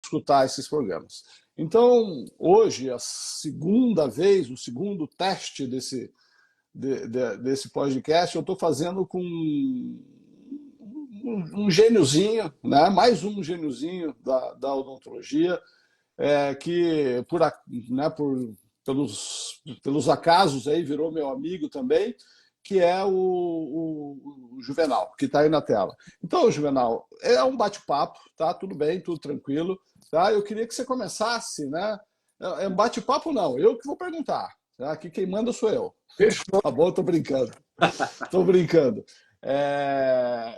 escutar esses programas. Então, hoje, a segunda vez, o segundo teste desse podcast, eu estou fazendo com um gêniozinho, né? Mais um gêniozinho da odontologia, que pelos acasos aí virou meu amigo também, que é o Juvenal, que está aí na tela. Então, Juvenal, é um bate-papo, tá? Tudo bem, tudo tranquilo. Tá? Eu queria que você começasse, né? É um bate-papo, não, eu que vou perguntar. Tá? Aqui quem manda sou eu. Fechou. Tá bom? Tô brincando. Tô brincando.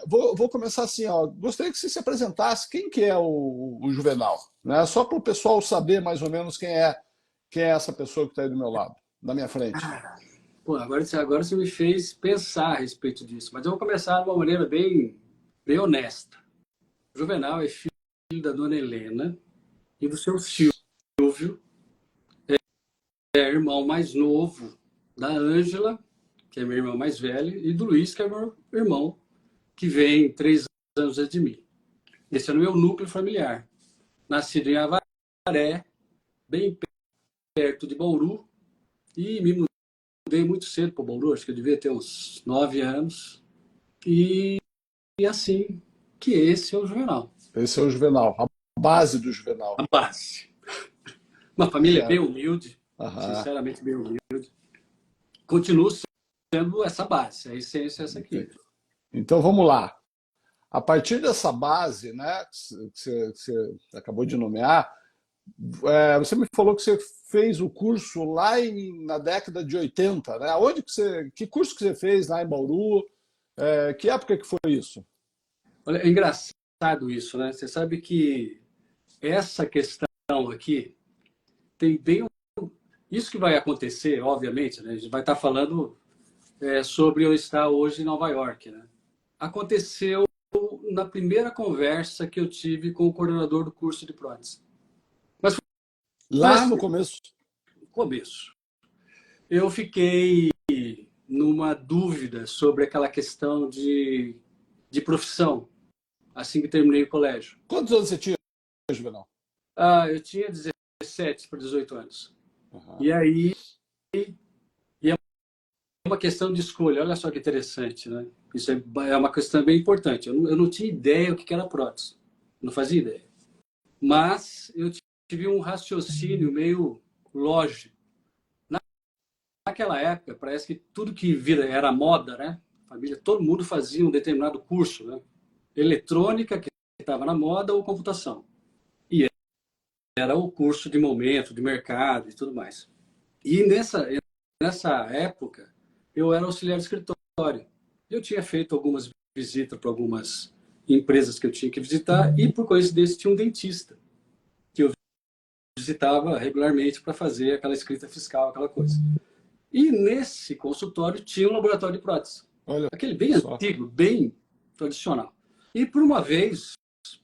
Vou começar assim, ó. Gostaria que você se apresentasse. Quem que é o Juvenal? Né? Só para o pessoal saber mais ou menos quem é essa pessoa que está aí do meu lado, na minha frente. Pô, agora você me fez pensar a respeito disso, mas eu vou começar de uma maneira bem honesta. O Juvenal é filho da dona Helena e do seu Silvio, irmão mais novo da Ângela, que é minha irmã mais velha, e do Luiz, que é meu irmão, que vem 3 anos antes de mim. Esse é o meu núcleo familiar. Nascido em Avaré, bem perto de Bauru, e me mudei muito cedo para Bauru, acho que eu devia ter uns 9 anos. E assim, que esse é o Juvenal. Esse é o Juvenal, a base do Juvenal. A base. Uma família bem Certo. humilde, Aham. sinceramente bem humilde. Continuo sendo essa base, a essência é essa aqui. Então vamos lá. A partir dessa base, né, que você acabou de nomear, você me falou que você fez o curso lá na década de 80, né? Que curso que você fez lá em Bauru? Que época que foi isso? Olha, é engraçado isso, né? Você sabe que essa questão aqui tem bem... Isso que vai acontecer, obviamente, né? A gente vai estar falando sobre eu estar hoje em Nova York, né? Aconteceu na primeira conversa que eu tive com o coordenador do curso de prótese. Mas foi Lá assim, no começo. começo. Eu fiquei numa dúvida sobre aquela questão de profissão, assim que terminei o colégio. Quantos anos você tinha, Juvenal? Eu tinha 17 para 18 anos. Uhum. E aí, é uma questão de escolha. Olha só que interessante, né? Isso é uma questão bem importante. Eu não tinha ideia o que era prótese. Não fazia ideia. Mas eu tive um raciocínio meio lógico. Naquela época, parece que tudo que era moda, né? Família, todo mundo fazia um determinado curso, né? Eletrônica, que estava na moda, ou computação. E era o curso de momento, de mercado e tudo mais. E nessa época, eu era auxiliar de escritório. Eu tinha feito algumas visitas para algumas empresas que eu tinha que visitar e, por coincidência, tinha um dentista que eu visitava regularmente para fazer aquela escrita fiscal, aquela coisa. E nesse consultório tinha um laboratório de prótese. Olha Aquele bem só. antigo, bem tradicional. E por uma vez,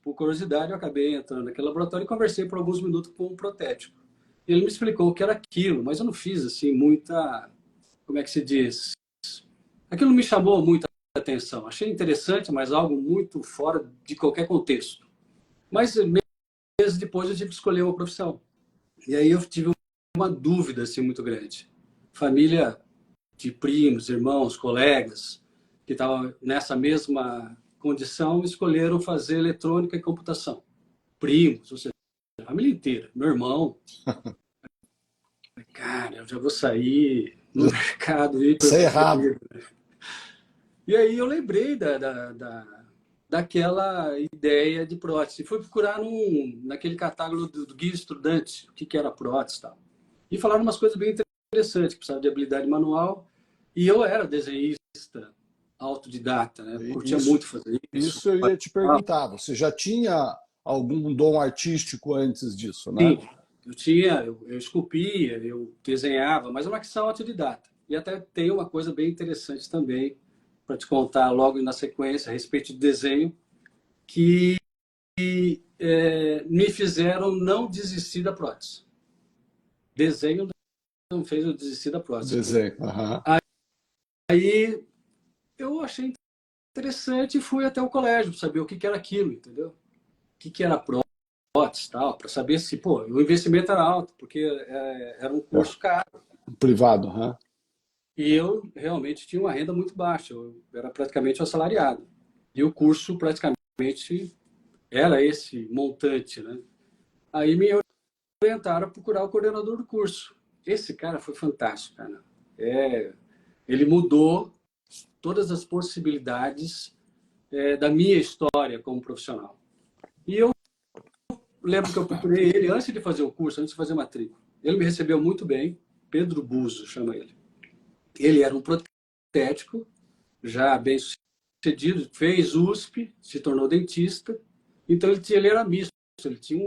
por curiosidade, eu acabei entrando naquele laboratório e conversei por alguns minutos com um protético. Ele me explicou o que era aquilo, mas eu não fiz assim muita, como é que se diz? Aquilo não me chamou muita atenção. Achei interessante, mas algo muito fora de qualquer contexto. Mas meses depois eu tive que escolher uma profissão. E aí eu tive uma dúvida assim muito grande. Família de primos, irmãos, colegas que estavam nessa mesma condição escolheram fazer eletrônica e computação. Primos, ou seja, a família inteira. Meu irmão. Cara, eu já vou sair no mercado e Isso é errado. E aí eu lembrei daquela ideia de prótese. Fui procurar naquele catálogo do Guia Estudante, o que era prótese e tal. E falaram umas coisas bem interessantes, precisava de habilidade manual. E eu era desenhista autodidata, né? Curtia muito fazer isso. Isso eu ia te perguntar. Você já tinha algum dom artístico antes disso, né? Sim, eu esculpia, eu desenhava, mas é uma questão autodidata. E até tem uma coisa bem interessante também para te contar logo na sequência a respeito de desenho, que me fizeram não desistir da prótese. Desenho não fez eu desistir da prótese. Desenho. Uhum. Aí eu achei interessante e fui até o colégio para saber o que era aquilo, entendeu? O que era prótese, prótese, tal, para saber se, pô, o investimento era alto, porque era um curso caro. Privado, né? E eu realmente tinha uma renda muito baixa, eu era praticamente um assalariado. E o curso praticamente era esse montante, né? Aí me orientaram a procurar o coordenador do curso. Esse cara foi fantástico, cara. Ele mudou todas as possibilidades da minha história como profissional. E eu lembro que eu procurei ele antes de fazer o curso, antes de fazer a matrícula. Ele me recebeu muito bem, Pedro Buzo chama ele. Ele era um protético, já bem sucedido, fez USP, se tornou dentista, então ele era misto, ele tinha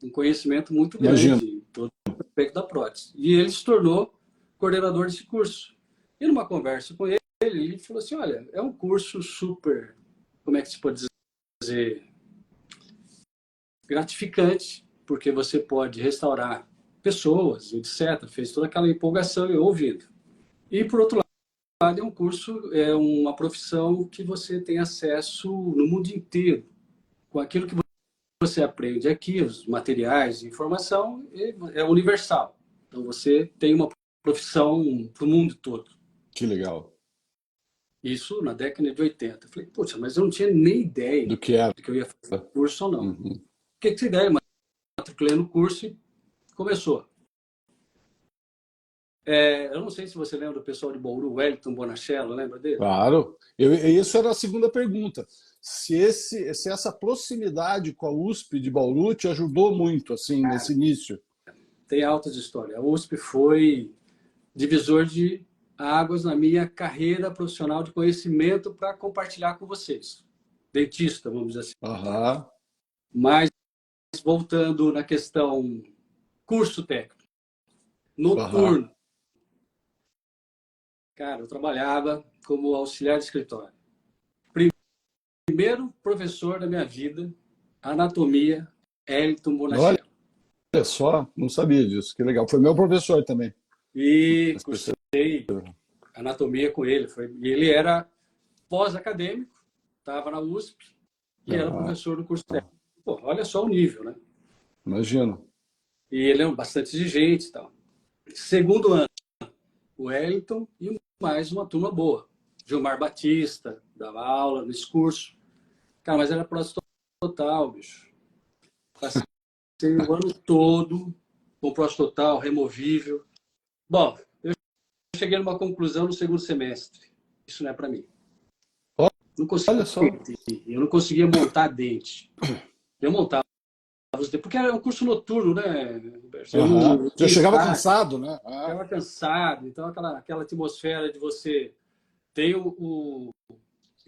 um conhecimento muito Imagino. grande em todo o aspecto da prótese. E ele se tornou coordenador desse curso. E numa conversa com ele falou assim, olha, é um curso super, como é que se pode dizer, gratificante, porque você pode restaurar pessoas, etc. Fez toda aquela empolgação eu ouvindo. E, por outro lado, é um curso, é uma profissão que você tem acesso no mundo inteiro, com aquilo que você aprende aqui, os materiais de informação, é universal. Então, você tem uma profissão para o mundo todo. Que legal. Isso na década de 80. Eu falei, poxa, mas eu não tinha nem ideia Do que era. de que eu ia fazer curso ou não. Uhum. Que ideia? Matriculei no curso e começou. Eu não sei se você lembra do pessoal de Bauru, Wellington Bonachello, lembra dele? Claro. Isso era a segunda pergunta. Se essa proximidade com a USP de Bauru te ajudou muito, assim, nesse início. Tem altas histórias. A USP foi divisor de águas na minha carreira profissional de conhecimento para compartilhar com vocês. Dentista, vamos dizer assim. Aham. Mas, voltando na questão curso técnico, noturno. Cara, eu trabalhava como auxiliar de escritório. Primeiro professor da minha vida, anatomia, Elton Bonachello. Olha só, não sabia disso. Que legal. Foi meu professor também. E cursei anatomia com ele. E ele era pós-acadêmico, estava na USP e era professor do curso técnico. Pô, olha só o nível, né? Imagino. E ele é bastante exigente e tal. Segundo ano, o Wellington e mais uma turma boa. Gilmar Batista dava aula nesse curso. Cara, mas era prótese total, bicho. Passei o ano todo com prótese total, removível. Bom, eu cheguei numa conclusão no segundo semestre. Isso não é para mim. Não conseguia, Olha só. eu não conseguia montar dente. Eu montava os dentes, porque era um curso noturno, né, Roberto? Já chegava cansado, né? Chegava cansado. Então, aquela atmosfera de você ter o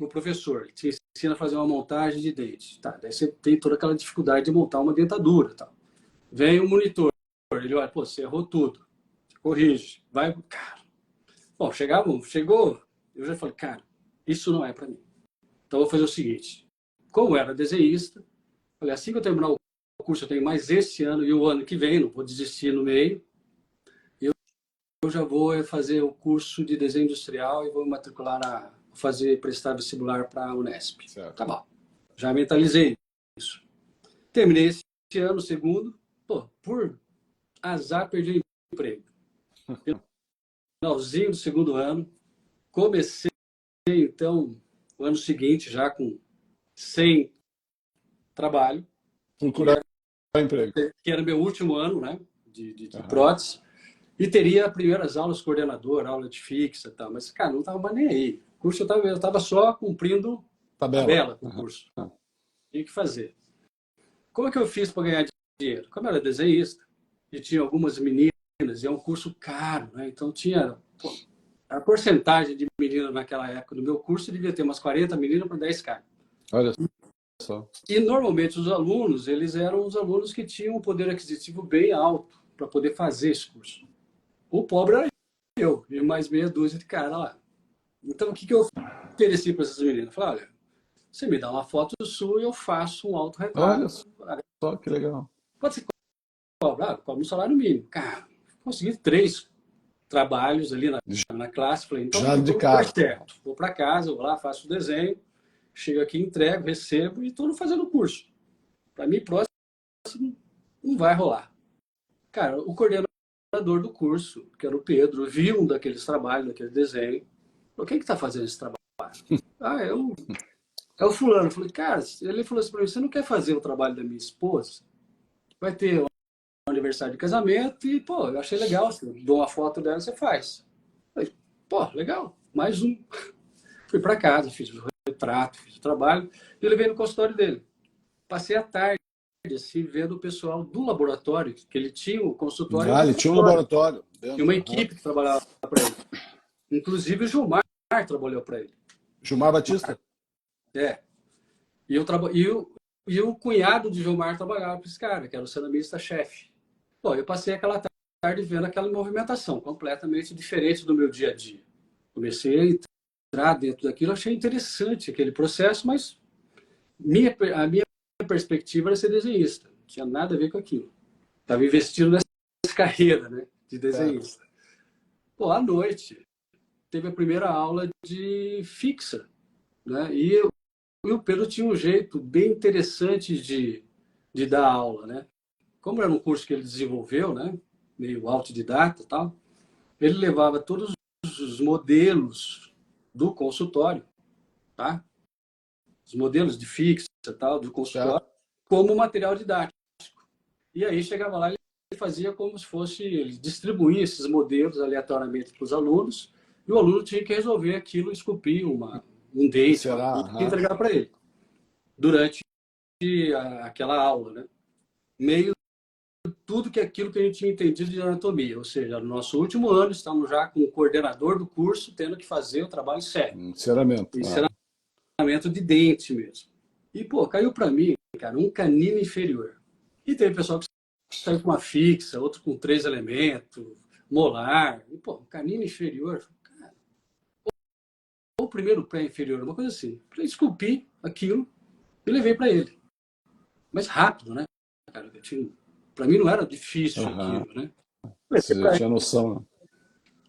professor, te ensina a fazer uma montagem de dente. Tá, daí você tem toda aquela dificuldade de montar uma dentadura. Tá. Vem o monitor, ele olha, pô, você errou tudo. Você corrige. Vai, cara. Bom, chegou, eu já falei, cara, isso não é para mim. Então, eu vou fazer o seguinte. Como eu era desenhista, falei, assim que eu terminar o curso, eu tenho mais esse ano e o ano que vem, não vou desistir no meio. Eu já vou fazer o curso de desenho industrial e vou me matricular prestar vestibular para a Unesp. Certo. Tá bom. Já mentalizei isso. Terminei esse ano, segundo. Pô, por azar, perdi o emprego. Finalzinho do segundo ano. Comecei, então, o ano seguinte, já sem trabalho. Procurar emprego. Que era meu último ano, né? De prótese. E teria primeiras aulas coordenador, aula de fixa e tal. Mas, cara, não estava mais nem aí. O curso eu estava só cumprindo tabela do curso. Tinha que fazer. Como é que eu fiz para ganhar dinheiro? Como eu era desenhista e tinha algumas meninas, e é um curso caro, né? Então tinha... a porcentagem de meninas naquela época do meu curso devia ter umas 40 meninas para 10 caras. Olha só. E normalmente os alunos, eles eram os alunos que tinham um poder aquisitivo bem alto para poder fazer esse curso. O pobre era eu, e mais meia dúzia de cara lá. Então, o que eu ofereci para essas meninas? Eu falei, olha, você me dá uma foto sua e eu faço um autorretrato. Olha só, que legal. Pode ser cobra um salário mínimo. Cara, consegui 3 trabalhos ali na classe. Falei, então, já de cara. Certo. Vou para casa, vou lá, faço o desenho, chego aqui, entrego, recebo e estou fazendo o curso. Para mim, próximo, não vai rolar. Cara, o coordenador do curso, que era o Pedro, viu um daqueles trabalhos, daquele desenho. Falou, quem que está fazendo esse trabalho? Ah, é o fulano. Eu falei, cara, ele falou assim para mim, você não quer fazer o trabalho da minha esposa? Vai ter um aniversário de casamento e, pô, eu achei legal. Eu dou uma foto dela, você faz. Eu falei, pô, legal, mais um. Fui para casa, fiz o retrato, fiz o trabalho e eu levei no consultório dele. Passei a tarde assim, vendo o pessoal do laboratório, que ele tinha o consultório e o Ah, ele tinha um laboratório. laboratório Tinha dentro. uma equipe que trabalhava para ele. Inclusive o Gilmar trabalhou para ele. Gilmar Batista? É. E o cunhado de Gilmar trabalhava para esse cara, que era o ceramista-chefe. Pô, eu passei aquela tarde vendo aquela movimentação completamente diferente do meu dia a dia. Comecei a entrar dentro daquilo, achei interessante aquele processo, mas a minha perspectiva era ser desenhista. Não tinha nada a ver com aquilo. Estava investindo nessa carreira, né, de desenhista. Pô, à noite, teve a primeira aula de fixa, né? E o Pedro tinha um jeito bem interessante de dar aula, né? Como era um curso que ele desenvolveu, né? Meio autodidata e tal, ele levava todos os modelos do consultório, tá? Os modelos de fixa e tal, do consultório, como material didático. E aí chegava lá, ele fazia como se fosse, ele distribuía esses modelos aleatoriamente para os alunos, e o aluno tinha que resolver aquilo, esculpir um dente, e entregar para ele, durante aquela aula, né? Meio tudo aquilo que a gente tinha entendido de anatomia, ou seja, no nosso último ano, estamos já com o coordenador do curso tendo que fazer o trabalho sério. Enceramento. Enceramento de dente mesmo. E, pô, caiu para mim, cara, um canino inferior. E tem pessoal que saiu com uma fixa, outro com 3 elementos, molar. E, pô, um canino inferior, cara, ou o primeiro pé inferior, uma coisa assim. Eu esculpi aquilo e levei para ele. Mas rápido, né? Cara, para mim não era difícil aquilo, né? Você já tinha noção, né?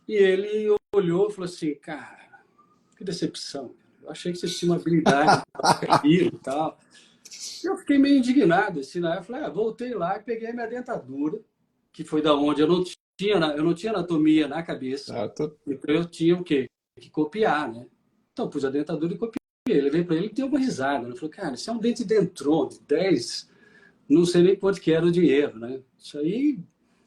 E ele olhou e falou assim, cara, que decepção. Eu achei que você tinha uma habilidade e tal. Eu fiquei meio indignado, assim, né? Eu falei, voltei lá e peguei a minha dentadura, que foi da onde eu não tinha anatomia na cabeça. Então eu tinha o quê? Que copiar, né? Então pus a dentadura e copiei. Ele veio para ele e deu uma risada. Ele falou, cara, isso é um dente Dentron de 10, não sei nem quanto que era o dinheiro, né? Isso aí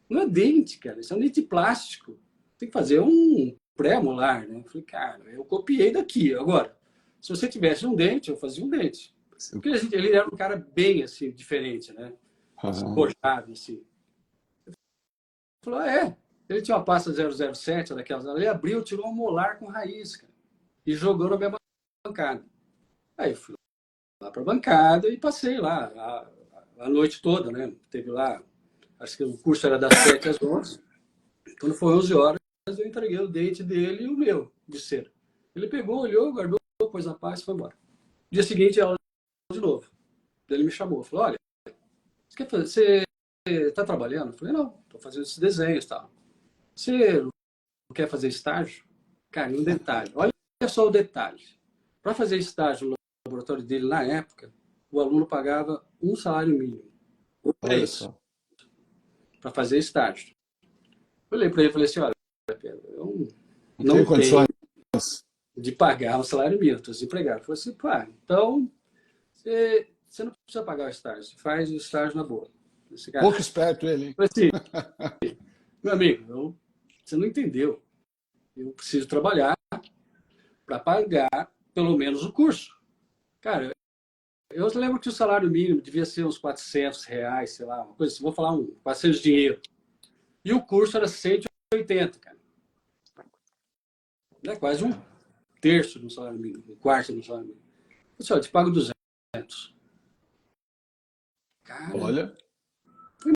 não é dente, cara, isso é um dente plástico. Tem que fazer um pré-molar, né? Eu falei, cara, eu copiei daqui. Agora, se você tivesse um dente, eu fazia um dente. Porque ele era um cara bem, assim, diferente, né? Forjado, assim. Ele falou, Ele tinha uma pasta 007, daquelas. Ele abriu, tirou um molar com raiz, cara. E jogou na minha bancada. Aí eu fui lá para a bancada e passei lá a noite toda, né? Teve lá, acho que o curso era das 7 às 11. Quando foi 11 horas, eu entreguei o dente dele e o meu, de cera. Ele pegou, olhou, guardou, pôs na pasta e foi embora. Dia seguinte, ela de novo. Ele me chamou, falou, olha, você está trabalhando? Eu falei, não, estou fazendo esses desenhos e tal. Você não quer fazer estágio? Cara, um detalhe. Olha só o detalhe. Para fazer estágio no laboratório dele, na época, o aluno pagava um salário mínimo. Ou 3. Para fazer estágio. Eu olhei para ele e falei assim, olha, eu não tenho de pagar um salário mínimo, estou desempregado. Ele falou assim, pá, então você não precisa pagar o estágio, você faz o estágio na boa. Cara, pouco esperto ele, hein? Eu falei assim, meu amigo, você não entendeu. Eu preciso trabalhar para pagar pelo menos o curso. Cara, eu lembro que o salário mínimo devia ser uns R$400, sei lá, uma coisa assim, vou falar 400 de dinheiro. E o curso era 180, cara. É quase um terço do salário mínimo, um quarto do salário mínimo. Eu disse, eu te pago 200. Cara, olha, foi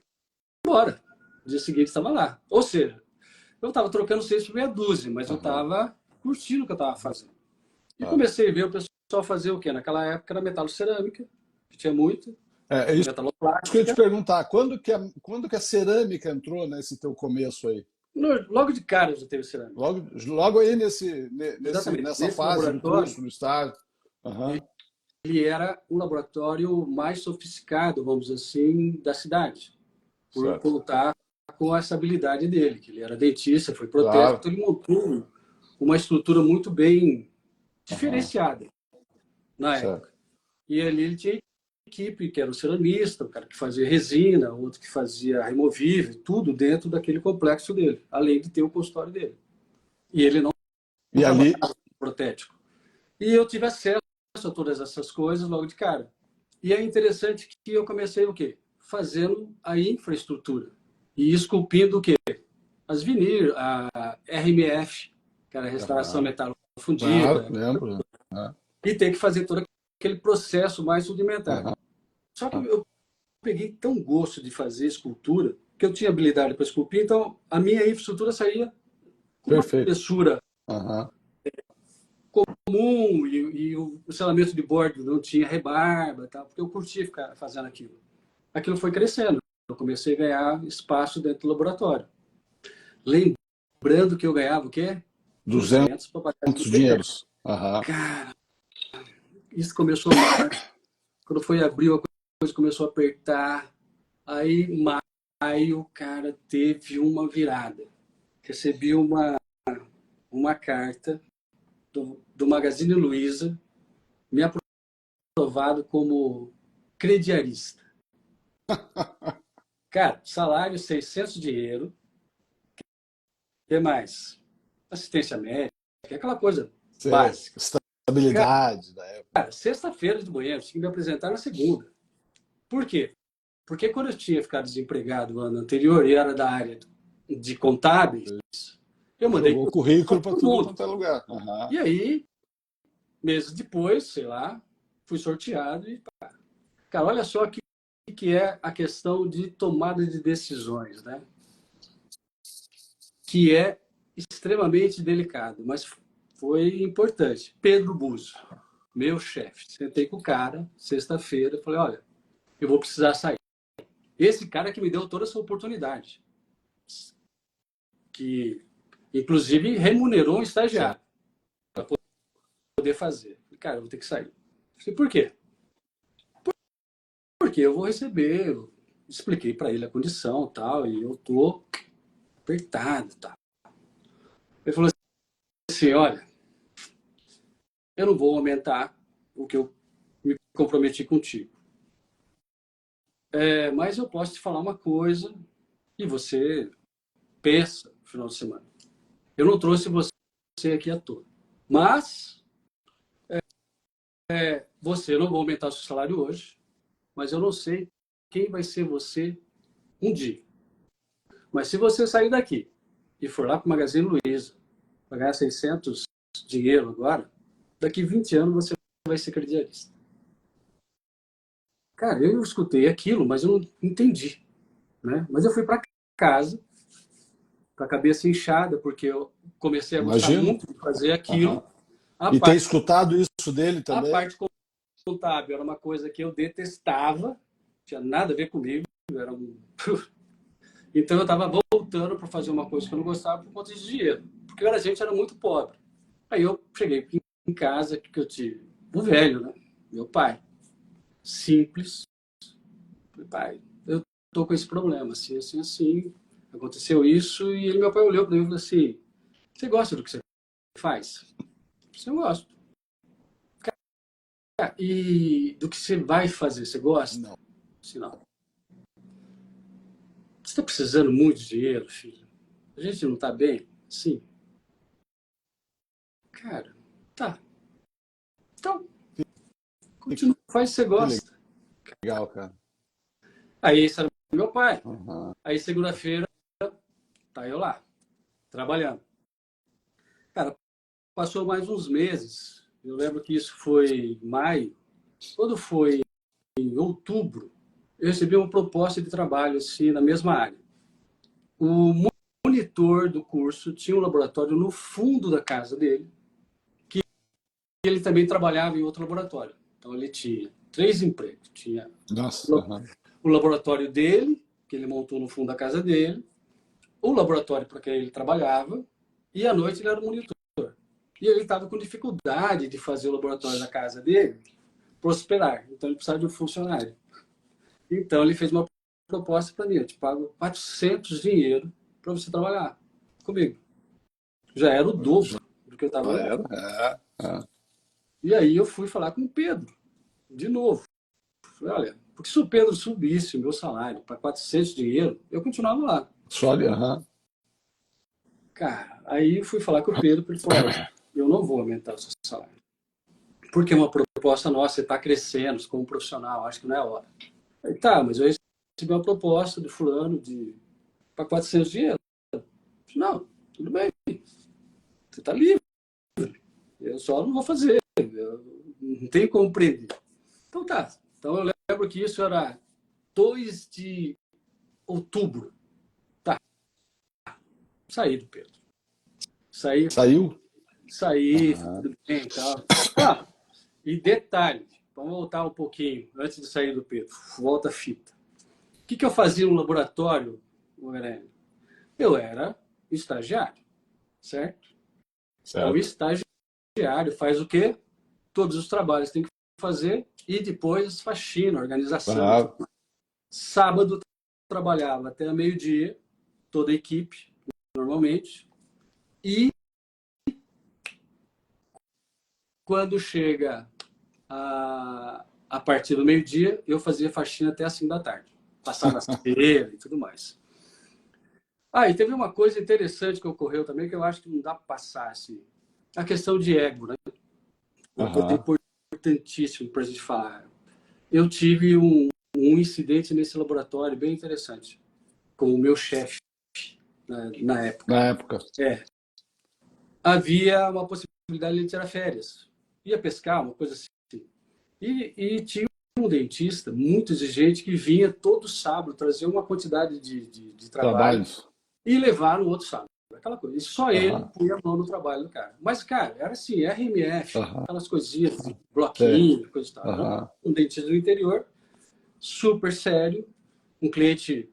embora. No dia seguinte estava lá. Ou seja, eu estava trocando 6 por meia dúzia, mas eu estava curtindo o que eu estava fazendo. E comecei a ver o pessoal fazer o quê? Naquela época era metalocerâmica, que tinha muito. Isso que eu ia te perguntar. Quando que a cerâmica entrou nesse teu começo aí? Logo de cara já teve cerâmica. Logo aí nessa fase do curso, no estágio. era o laboratório mais sofisticado, vamos dizer assim, da cidade, por Certo. contar com essa habilidade dele, que ele era dentista, foi protético, Claro. então ele montou uma estrutura muito bem diferenciada na Certo. época. E ali ele tinha equipe, que era o ceramista, o cara que fazia resina, outro que fazia removível, tudo dentro daquele complexo dele, além de ter o consultório dele. E ele não E ali, trabalhava com protético. E eu tive acesso a todas essas coisas logo de cara. E é interessante que eu comecei o quê? Fazendo a infraestrutura. E esculpindo o quê? As vinil, a RMF, que era a restauração metal claro, fundida, lembro. e ter que fazer todo aquele processo mais rudimentar. Só que eu peguei tão gosto de fazer escultura, que eu tinha habilidade para esculpir, então a minha infraestrutura saía com uma Perfeito. espessura Uhum. comum, e o selamento de bordo não tinha rebarba, tal, porque eu curtia ficar fazendo aquilo. Aquilo foi crescendo. Eu comecei a ganhar espaço dentro do laboratório. Lembrando que eu ganhava o quê? 200 para pagar de dinheiros. Uhum. Cara, isso começou a março. Quando foi abril, a coisa começou a apertar. Aí, maio, cara, teve uma virada. Recebi uma carta do Magazine Luiza, me aprovado como crediarista. Cara, salário 600 dinheiro. O que mais? Assistência médica, aquela coisa básica. Estabilidade da época. Cara, sexta-feira de manhã, eu tinha que me apresentar na segunda. Por quê? Porque quando eu tinha ficado desempregado no ano anterior e era da área de contábeis, eu mandei Jogou currículo para todo tudo mundo. quanto é lugar. Uhum. E aí, meses depois, sei lá, fui sorteado e pá. Cara, olha só que é a questão de tomada de decisões, né? Que é extremamente delicado, mas foi importante. Pedro Buzzo, meu chefe. Sentei com o cara, sexta-feira, falei, olha, eu vou precisar sair. Esse cara que me deu toda essa oportunidade, que inclusive remunerou um estagiário para poder fazer. Falei, cara, eu vou ter que sair. Falei, por quê? Porque eu vou receber, eu expliquei para ele a condição tal, e eu tô apertado, tá. Ele falou assim, olha, eu não vou aumentar o que eu me comprometi contigo. Mas eu posso te falar uma coisa e você pensa no final de semana. Eu não trouxe você aqui à toa. Mas você não vai aumentar o seu salário hoje, mas eu não sei quem vai ser você um dia. Mas se você sair daqui e for lá para o Magazine Luiza, para ganhar 600 dinheiro agora, daqui 20 anos você vai ser crediarista. Cara, eu escutei aquilo, mas eu não entendi. Né? Mas eu fui para casa, com a cabeça inchada, porque eu comecei a gostar muito de fazer aquilo. Uhum. Ter escutado isso dele também? A parte contábil era uma coisa que eu detestava, não tinha nada a ver comigo. Então eu estava voltando para fazer uma coisa que eu não gostava por conta de dinheiro, porque a gente era muito pobre. Aí eu cheguei em casa, que eu tive o velho, né? Meu pai. Simples. Meu pai, eu tô com esse problema, assim, assim, assim. Aconteceu isso, e meu pai olhou para mim e falou assim, você gosta do que você faz? Eu gosto. E do que você vai fazer, você gosta? Não. Assim, não. Você está precisando muito de dinheiro, filho? A gente não está bem? Sim. Cara, tá. Então, continua, faz o que você gosta. Legal, cara. Aí esse era meu pai. Uhum. Aí segunda-feira, tá eu lá, trabalhando. Cara, passou mais uns meses. Eu lembro que isso foi em maio. Quando foi em outubro, eu recebi uma proposta de trabalho assim, na mesma área. O monitor do curso tinha um laboratório no fundo da casa dele, que ele também trabalhava em outro laboratório. Então ele tinha 3 empregos. Tinha o laboratório dele, que ele montou no fundo da casa dele, o laboratório para que ele trabalhava, e à noite ele era o monitor. E ele estava com dificuldade de fazer o laboratório da casa dele, prosperar. Então ele precisava de um funcionário. Então ele fez uma proposta para mim, eu te pago 400 dinheiro para você trabalhar comigo. Já era o dobro do que eu estava ganhando. E aí eu fui falar com o Pedro, de novo. Falei, olha, porque se o Pedro subisse o meu salário para 400 dinheiro, eu continuava lá. Só ali, aham. Cara, aí eu fui falar com o Pedro, porque ele falou, olha, eu não vou aumentar o seu salário. Porque é uma proposta nossa, você está crescendo como profissional, acho que não é hora. Aí, tá, mas eu recebi uma proposta do fulano para 400 dinheiro. Não, tudo bem, você está livre. Eu só não vou fazer, eu não tenho como prender. Então tá, então eu lembro que isso era 2 de outubro. Tá, saí do Pedro. Saiu? Saí, tudo bem e tal. Ah, e detalhe, vamos voltar um pouquinho, antes de sair do Pedro, volta a fita. O que eu fazia no laboratório, Aurélio? Eu era estagiário, certo? O estagiário faz o quê? Todos os trabalhos tem que fazer e depois faxina, organização. Sábado trabalhava até meio-dia, toda a equipe, normalmente. E quando chega a partir do meio-dia, eu fazia faxina até as 5 da tarde. Passava a cera e tudo mais. E teve uma coisa interessante que ocorreu também, que eu acho que não dá para passar, assim. A questão de ego, né? Uma coisa importantíssima para a gente falar. Eu tive um incidente nesse laboratório bem interessante, com o meu chefe, né, na época. Na época. Havia uma possibilidade de ele tirar férias. Ia pescar, uma coisa assim. E tinha um dentista muito exigente que vinha todo sábado trazer uma quantidade de trabalho e levar no outro sábado. Aquela coisa. E só ele punha a mão no trabalho do cara. Mas, cara, era assim, RMF, aquelas coisinhas, bloquinho, coisa e tal. Né? Um dentista do interior, super sério, um cliente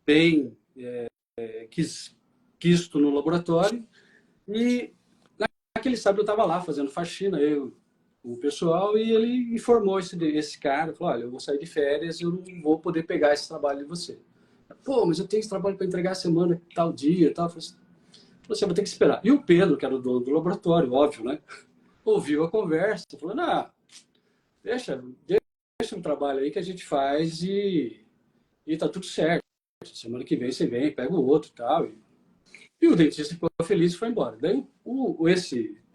bem quisto no laboratório. E naquele sábado eu estava lá fazendo faxina, eu, o pessoal, e ele informou esse cara, falou, olha, eu vou sair de férias e eu não vou poder pegar esse trabalho de você. Pô, mas eu tenho esse trabalho para entregar a semana, tal dia, tal. Você vai ter que esperar. E o Pedro, que era o dono do laboratório, óbvio, né? Ouviu a conversa, falou, não, deixa um trabalho aí que a gente faz e tá tudo certo. Semana que vem você vem, pega o outro e tal. E o dentista ficou feliz e foi embora. Daí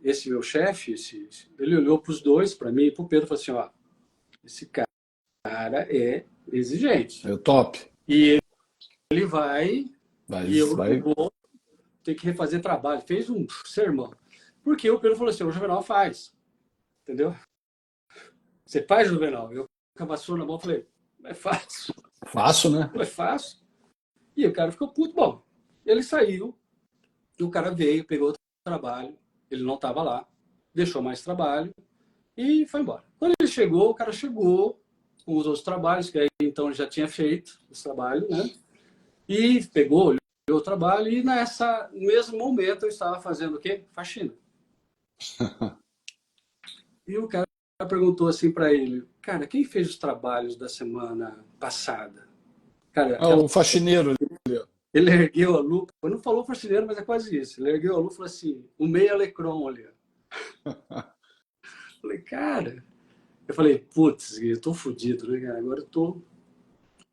esse meu chefe, ele olhou para os dois, para mim e para o Pedro, e falou assim, ó, esse cara é exigente. É o top. E ele vai e eu vou ter que refazer trabalho. Fez um sermão. Porque o Pedro falou assim, o Juvenal faz. Entendeu? Você faz, Juvenal? Eu com a vassoura na mão falei, é fácil. Fácil, né? É fácil. E o cara ficou puto. Bom, ele saiu, e o cara veio, pegou outro trabalho, ele não estava lá, deixou mais trabalho e foi embora. Quando ele chegou, o cara chegou com os outros trabalhos, que aí então ele já tinha feito esse trabalho, né? E pegou, olhou o trabalho e no mesmo momento eu estava fazendo o quê? Faxina. E o cara perguntou assim para ele, cara, quem fez os trabalhos da semana passada? Cara, o faxineiro. Ele ergueu a lupa, não falou faxineiro, mas é quase isso. Ele ergueu a lupa e falou assim, o meio alecron ali. Falei, cara... Eu falei, putz, eu tô fodido, né, cara? Agora eu tô... O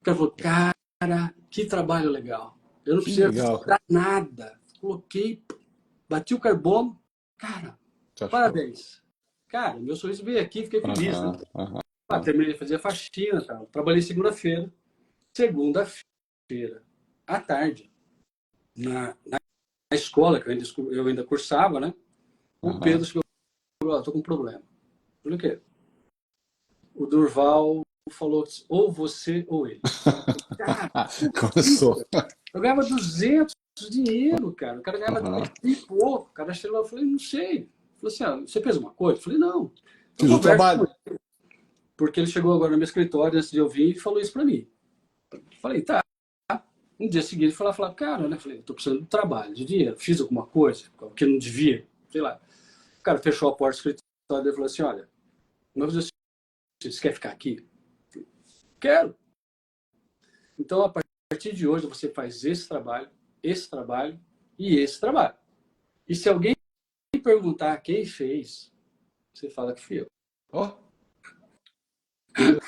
cara falou, cara, que trabalho legal. Eu não precisei dar nada. Coloquei, bati o carbono. Cara, parabéns. Cara, meu sorriso veio aqui, fiquei feliz. Né? Terminei de fazer faxina, tá? Trabalhei segunda-feira. Segunda-feira, à tarde, na escola, que eu ainda cursava, né? O Pedro chegou e falou, tô com um problema. Eu falei, o quê? O Durval falou, ou você ou ele. Cara, começou. Eu ganhava 200 dinheiro, cara. O cara ganhava 3 e pouco. O cara chegou lá e falei, não sei. Falei assim, você fez uma coisa? Eu falei, não. Fiz o trabalho. Porque ele chegou agora no meu escritório antes de eu vir e falou isso pra mim. Eu falei, tá. Um dia seguinte, ele falou, cara, né? Eu falei, tô precisando de trabalho, de dinheiro. Fiz alguma coisa que não devia, sei lá. O cara fechou a porta do escritório e falou assim, olha, vamos fazer você quer ficar aqui? Quero. Então, a partir de hoje, você faz esse trabalho e esse trabalho. E se alguém perguntar quem fez, você fala que fui eu. Ó. Meu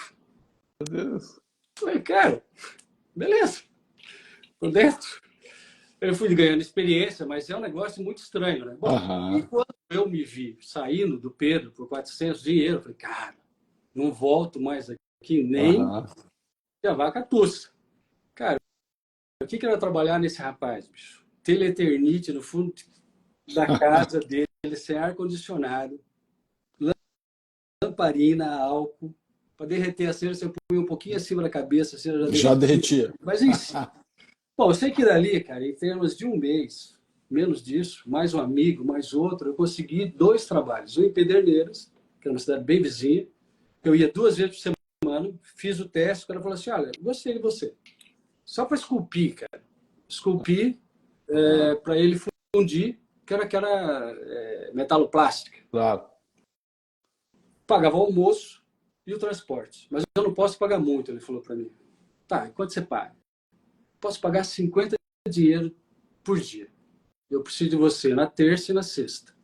Deus. Falei, cara, beleza. Tô dentro. Eu fui ganhando experiência, mas é um negócio muito estranho, né? Bom, e quando eu me vi saindo do Pedro por 400 dinheiro, eu falei, cara, não volto mais aqui nem que a vaca tussa. Cara, o que era trabalhar nesse rapaz, bicho? Teleternite no fundo da casa dele, sem ar-condicionado, lamparina, álcool, para derreter a cera, você põe um pouquinho acima da cabeça, a cera já derretia. Mas isso. Bom, eu sei que dali, cara, em termos de um mês, menos disso, mais um amigo, mais outro, eu consegui 2 trabalhos. Um em Pederneiras, que é uma cidade bem vizinha. Eu ia 2 vezes por semana, fiz o teste, o cara falou assim, olha, gostei de você. Só para esculpir, cara. Esculpir para ele fundir, que era metaloplástica. Claro. Pagava o almoço e o transporte. Mas eu não posso pagar muito, ele falou para mim. Tá, e quanto você paga? Posso pagar 50 dinheiro por dia. Eu preciso de você na terça e na sexta.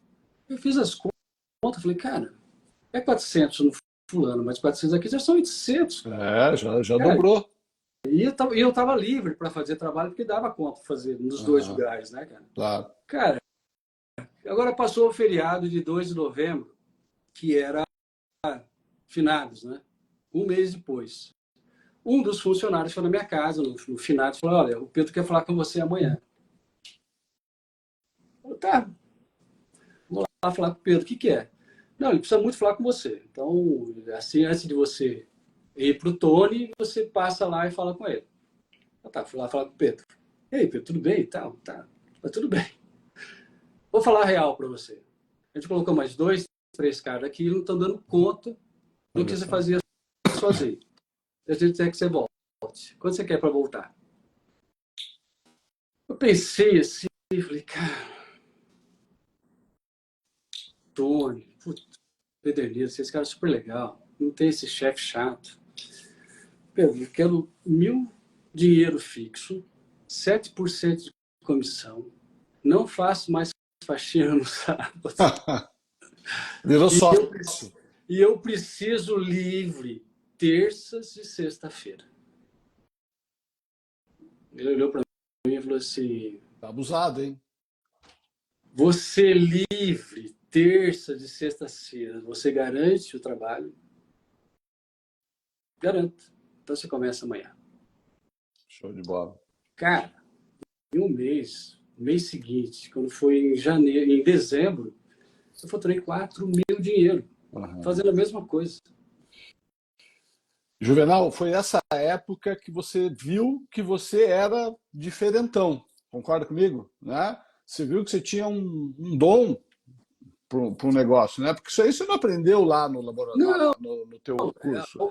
Eu fiz as contas, falei, cara, é 400 no fulano, mas 400 aqui já são 800. Já cara, dobrou. E eu tava livre para fazer trabalho, porque dava conta de fazer nos 2 lugares, né, cara? Claro. Cara, agora passou o feriado de 2 de novembro, que era finados, né? Um mês depois. Um dos funcionários foi na minha casa, no finados, falou, olha, o Pedro quer falar com você amanhã. Eu, tá. Vou lá falar com o Pedro, o que é? Não, ele precisa muito falar com você. Então, assim, antes de você ir para o Tony, você passa lá e fala com ele. Eu, tá, fui lá falar com o Pedro. Ei, Pedro, tudo bem? Tá, tudo bem. Vou falar a real para você. A gente colocou mais 2, 3 caras aqui e não estão dando conta do que você fazia sozinho. A gente quer que você volte. Quando você quer para voltar? Eu pensei assim, falei, cara, Tony, Pederneiras, esse cara é super legal, não tem esse chefe chato. Pedro, eu quero 1.000 dinheiro fixo, 7% de comissão, não faço mais faxina no sábado. Virou sócio. E eu preciso livre terças e sexta-feira. Ele olhou para mim e falou assim... Tá abusado, hein? Você livre terças e sexta-feira, você garante o trabalho? Garanto. Então você começa amanhã. Show de bola. Cara, em um mês, no mês seguinte, quando foi em dezembro, eu faturei 4.000 dinheiro, fazendo a mesma coisa. Juvenal, foi essa época que você viu que você era diferentão, concorda comigo? Né? Você viu que você tinha um dom para um negócio, né? Porque isso aí você não aprendeu lá no laboratório, no teu curso.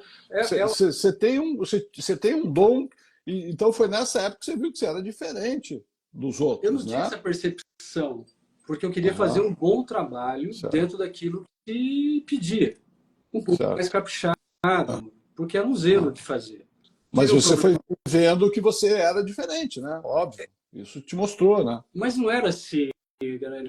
Você tem um dom, e então foi nessa época que você viu que você era diferente dos outros. Eu não tinha essa percepção, porque eu queria fazer um bom trabalho dentro daquilo que pedia. Um pouco mais caprichado, porque era um zelo de fazer. Mas você foi vendo que você era diferente, né? Óbvio. Isso te mostrou, né? Mas não era assim,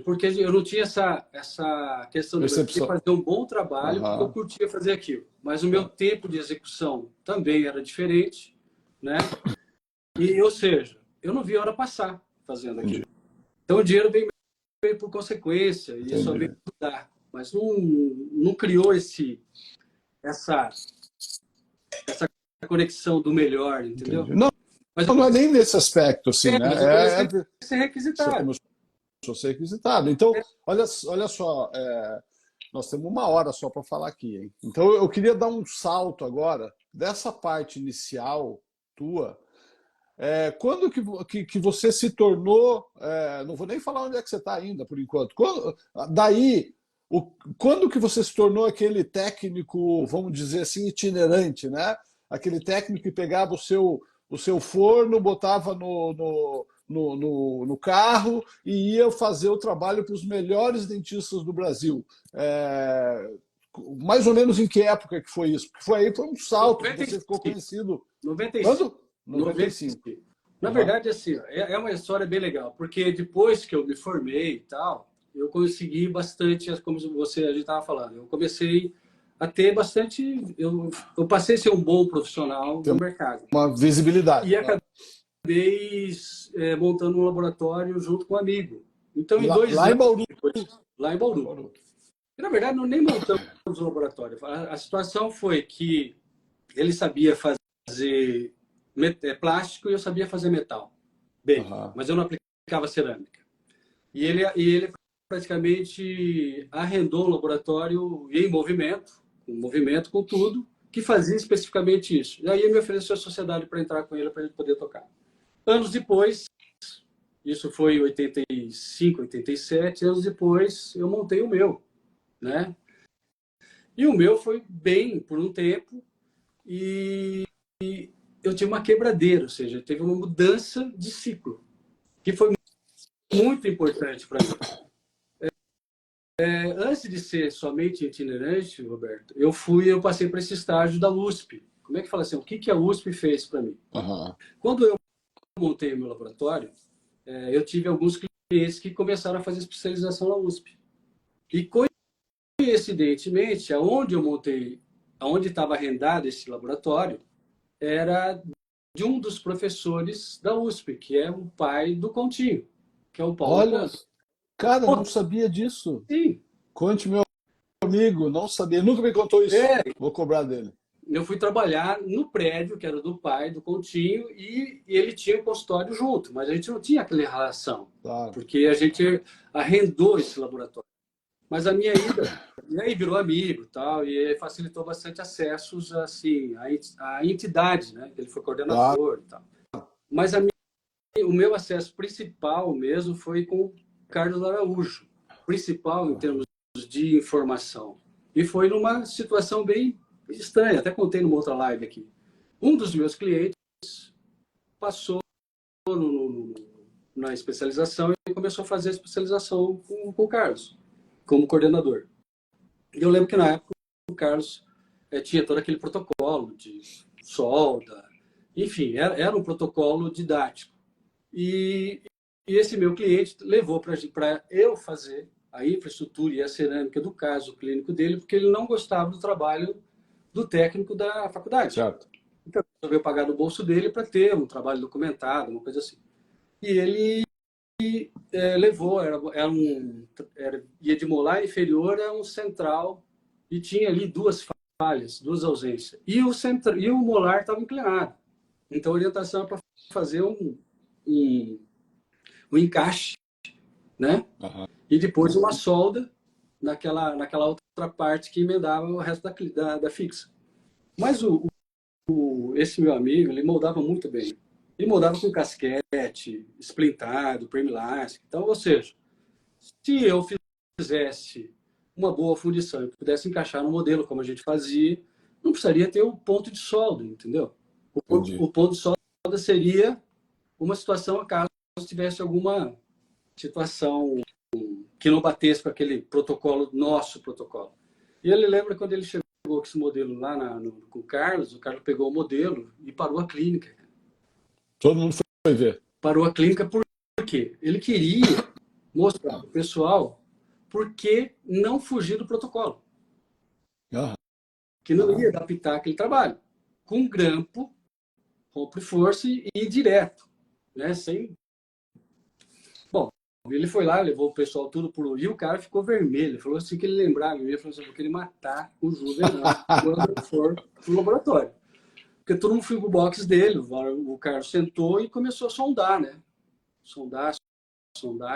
porque eu não tinha essa questão de fazer um bom trabalho, porque eu curtia fazer aquilo. Mas o meu tempo de execução também era diferente, né? E, ou seja, eu não vi a hora passar fazendo aquilo. Então o dinheiro veio por consequência, e só veio ajudar. Mas não criou essa conexão do melhor, entendeu? Entendi. Não, mas não é nem nesse aspecto, assim, né? Ser requisitado. Ser requisitado. Então, olha só, nós temos 1 hora só para falar aqui, hein? Então, eu queria dar um salto agora dessa parte inicial tua. Quando que você se tornou... não vou nem falar onde é que você está ainda, por enquanto. Quando que você se tornou aquele técnico, vamos dizer assim, itinerante, né? Aquele técnico que pegava o seu forno, botava no carro e ia fazer o trabalho para os melhores dentistas do Brasil. mais ou menos em que época que foi isso? Porque foi um salto, que você ficou conhecido. 95. Quando? 95. Na verdade, assim, é uma história bem legal, porque depois que eu me formei e tal, eu consegui bastante, como a gente estava falando, eu comecei a ter bastante, eu passei a ser um bom profissional no mercado. Uma visibilidade. E acabei montando um laboratório junto com um amigo. Então, em 2 lá anos em Bauru. depois, lá em Bauru. E, na verdade, nem montamos o laboratório. A situação foi que ele sabia fazer plástico e eu sabia fazer metal. Bem, mas eu não aplicava cerâmica. E ele praticamente arrendou um laboratório em movimento com tudo, que fazia especificamente isso. E aí ele me ofereceu a sociedade para entrar com ele, para a gente poder tocar. Anos depois, isso foi em 85, 87, anos depois eu montei o meu, né? E o meu foi bem por um tempo e eu tive uma quebradeira, ou seja, teve uma mudança de ciclo, que foi muito importante para mim. Antes de ser somente itinerante, Roberto, eu passei para esse estágio da USP. Como é que fala assim? O que a USP fez para mim? Quando eu montei o meu laboratório, eu tive alguns clientes que começaram a fazer especialização na USP. E coincidentemente, aonde estava arrendado esse laboratório, era de um dos professores da USP, que é o pai do Continho, que é o Paulo. Olha, cara, não sabia disso. Sim. Conte, meu amigo, não sabia, nunca me contou isso. Vou cobrar dele. Eu fui trabalhar no prédio, que era do pai do Continho, e ele tinha o consultório junto, mas a gente não tinha aquela relação, porque a gente arrendou esse laboratório. Mas a minha ida, e aí virou amigo tal, e facilitou bastante acessos assim, à entidade, né? Ele foi coordenador e tal. Mas o meu acesso principal mesmo foi com o Carlos Araújo, principal em termos de informação. E foi numa situação bem estranha, até contei numa outra live aqui. Um dos meus clientes passou na especialização e começou a fazer a especialização com o Carlos, como coordenador. E eu lembro que na época o Carlos tinha todo aquele protocolo de solda, enfim, era um protocolo didático. E esse meu cliente levou para eu fazer a infraestrutura e a cerâmica do caso clínico dele, porque ele não gostava do trabalho do técnico da faculdade. Certo. Então, ele resolveu pagar do bolso dele para ter um trabalho documentado, uma coisa assim. E ele levou, ia de molar inferior a um central e tinha ali 2 falhas, 2 ausências. E o molar estava inclinado. Então, a orientação é para fazer um encaixe, né? E depois uma solda naquela outra parte que emendava o resto da fixa. Mas esse meu amigo, ele moldava muito bem. Ele moldava com casquete, splintado, permelastic. Então, ou seja, se eu fizesse uma boa fundição e pudesse encaixar no modelo como a gente fazia, não precisaria ter o ponto de solda, entendeu? O ponto de solda seria uma situação acaso tivesse alguma situação que não batesse com aquele protocolo, nosso protocolo. E ele lembra quando ele chegou com esse modelo lá com o Carlos pegou o modelo e parou a clínica. Todo mundo foi ver. Parou a clínica por quê? Ele queria mostrar para o pessoal por que não fugir do protocolo. Que não ia adaptar aquele trabalho. Com grampo, rompe força e ir direto. Né? Bom, ele foi lá, levou o pessoal tudo por... E o cara ficou vermelho. Ele falou assim que ele lembrava. Ele falou assim, eu vou querer matar o Juvenal quando eu for pro laboratório. Porque todo mundo foi pro box dele. O Carlos sentou e começou a sondar, né? Sondar,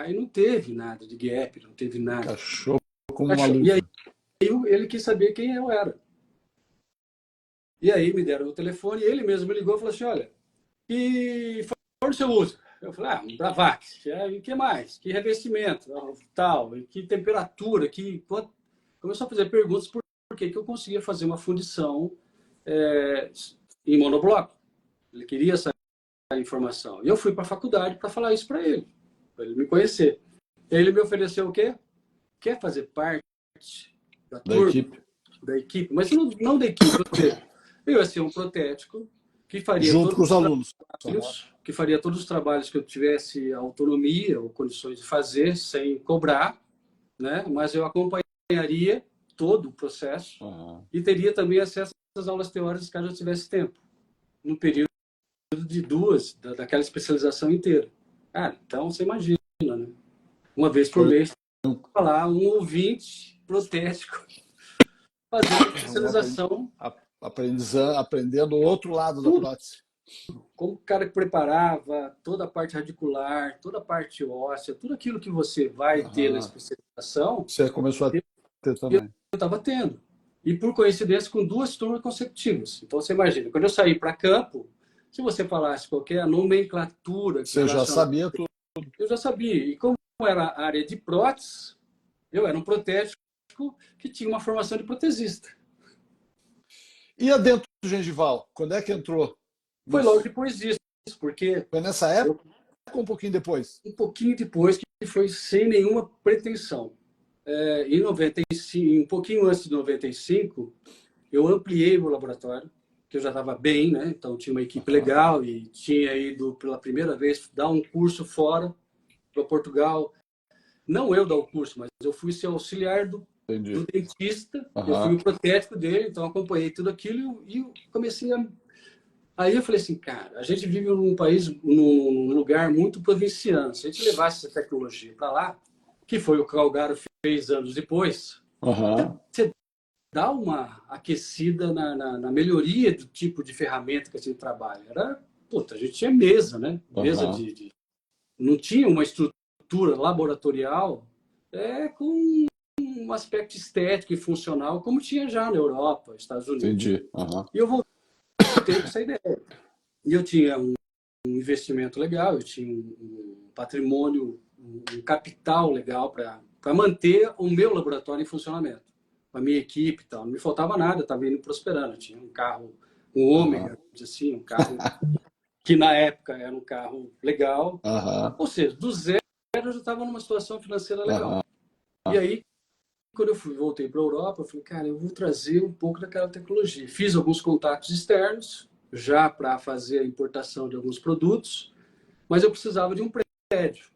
e não teve nada de gap, não teve nada. Cachorro como uma luva. E aí ele quis saber quem eu era. E aí me deram o telefone e ele mesmo me ligou e falou assim, olha, que forno você usa? Eu falei, um Bravax. E o que mais? Que revestimento? Tal. E que temperatura? Começou a fazer perguntas por que eu conseguia fazer uma fundição em monobloco. Ele queria saber a informação. E eu fui para a faculdade para falar isso para ele me conhecer. E aí ele me ofereceu o quê? Quer fazer parte da turma? Equipe. da equipe, mas não da equipe, ou seja, eu ia ser um protético que faria Junto com os alunos. que faria todos os trabalhos que eu tivesse autonomia ou condições de fazer sem cobrar, né? Mas eu acompanharia todo o processo e teria também acesso às aulas teóricas caso eu tivesse tempo, no período de duas, daquela especialização inteira. Cara, então você imagina, né? Uma vez por mês, falar um ouvinte protético fazendo especialização. Aprendendo o outro lado da prótese. Como o cara que preparava toda a parte radicular, toda a parte óssea, tudo aquilo que você vai ter na especialização. Você começou a ter também. Eu estava tendo. E por coincidência, com 2 turmas consecutivas. Então você imagina, quando eu saí para campo, se você falasse qualquer nomenclatura. Você já sabia tudo. Eu já sabia. E como era a área de prótese, eu era um protético que tinha uma formação de protesista. E dentro do gengival, quando é que entrou? Foi logo depois disso, porque... Foi nessa época ou um pouquinho depois? Um pouquinho depois, que foi sem nenhuma pretensão. Em 95, um pouquinho antes de 95, eu ampliei meu laboratório, que eu já estava bem, né? Então tinha uma equipe legal e tinha ido pela primeira vez dar um curso fora para Portugal. Não eu dar o curso, mas eu fui ser auxiliar do dentista, eu fui o protético dele, então acompanhei tudo aquilo e comecei a... Aí eu falei assim, cara, a gente vive num país, num lugar muito provinciano. Se a gente levasse essa tecnologia para lá, que foi o que o Calgaro fez anos depois, você dá uma aquecida na melhoria do tipo de ferramenta que a gente trabalha. A gente tinha mesa, né? Mesa não tinha uma estrutura laboratorial com um aspecto estético e funcional, como tinha já na Europa, Estados Unidos. Entendi. E eu voltei com essa ideia. E eu tinha um investimento legal, eu tinha um patrimônio, um capital legal para manter o meu laboratório em funcionamento. A minha equipe e tal. Não me faltava nada, estava indo prosperando. Eu tinha um carro, um Ômega, assim, um carro que na época era um carro legal. Ou seja, do zero eu já estava numa situação financeira legal. E aí, quando eu voltei para a Europa, eu falei, cara, eu vou trazer um pouco daquela tecnologia. Fiz alguns contatos externos, já para fazer a importação de alguns produtos, mas eu precisava de um prédio,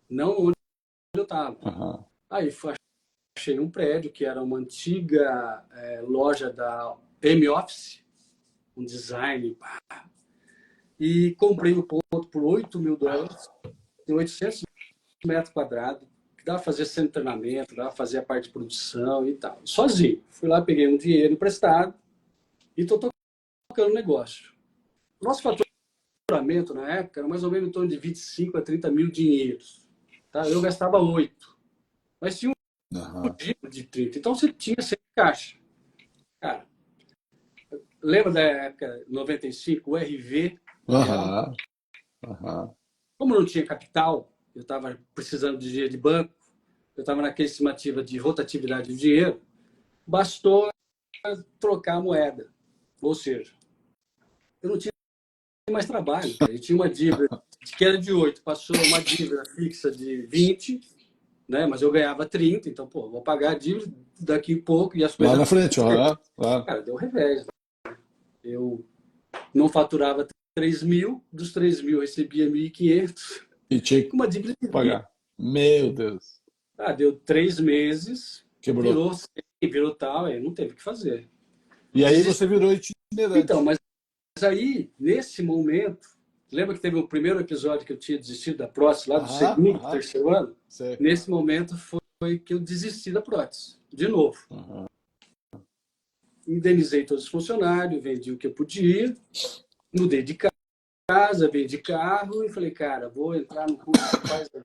não onde eu estava. Aí achei um prédio que era uma antiga loja da M-Office, um design, e comprei o ponto por $8.000, tem 800 metros quadrados, que dava para fazer centro de treinamento, dava para fazer a parte de produção e tal. Sozinho. Fui lá, peguei um dinheiro emprestado e estou tocando o negócio. Nosso faturamento na época era mais ou menos em torno de 25 a 30 mil dinheiros. Tá? Eu gastava 8. Mas tinha um dia de 30. Então você tinha sempre caixa. Cara, lembra da época 95, o RV? Como não tinha capital, eu estava precisando de dinheiro de banco, eu estava naquela estimativa de rotatividade do dinheiro, bastou trocar a moeda. Ou seja, eu não tinha mais trabalho. Eu tinha uma dívida que era de 8, passou uma dívida fixa de 20, né? Mas eu ganhava 30, então, vou pagar a dívida daqui a pouco e as coisas... Lá na frente, Cara, deu revés. Né? Eu não faturava 3 mil, dos 3 mil eu recebia 1.500. E tinha que uma dívida de pagar. Meu Deus. Deu 3 meses, Quebrou. virou tal, aí não teve o que fazer. E aí você virou itinerante. Então, mas aí, nesse momento, lembra que teve o primeiro episódio que eu tinha desistido da prótese, lá do segundo, terceiro ano? Sei. Nesse momento foi que eu desisti da prótese, de novo. Indenizei todos os funcionários, vendi o que eu podia, mudei de casa, vendi carro e falei, cara, vou entrar no curso de paisagista.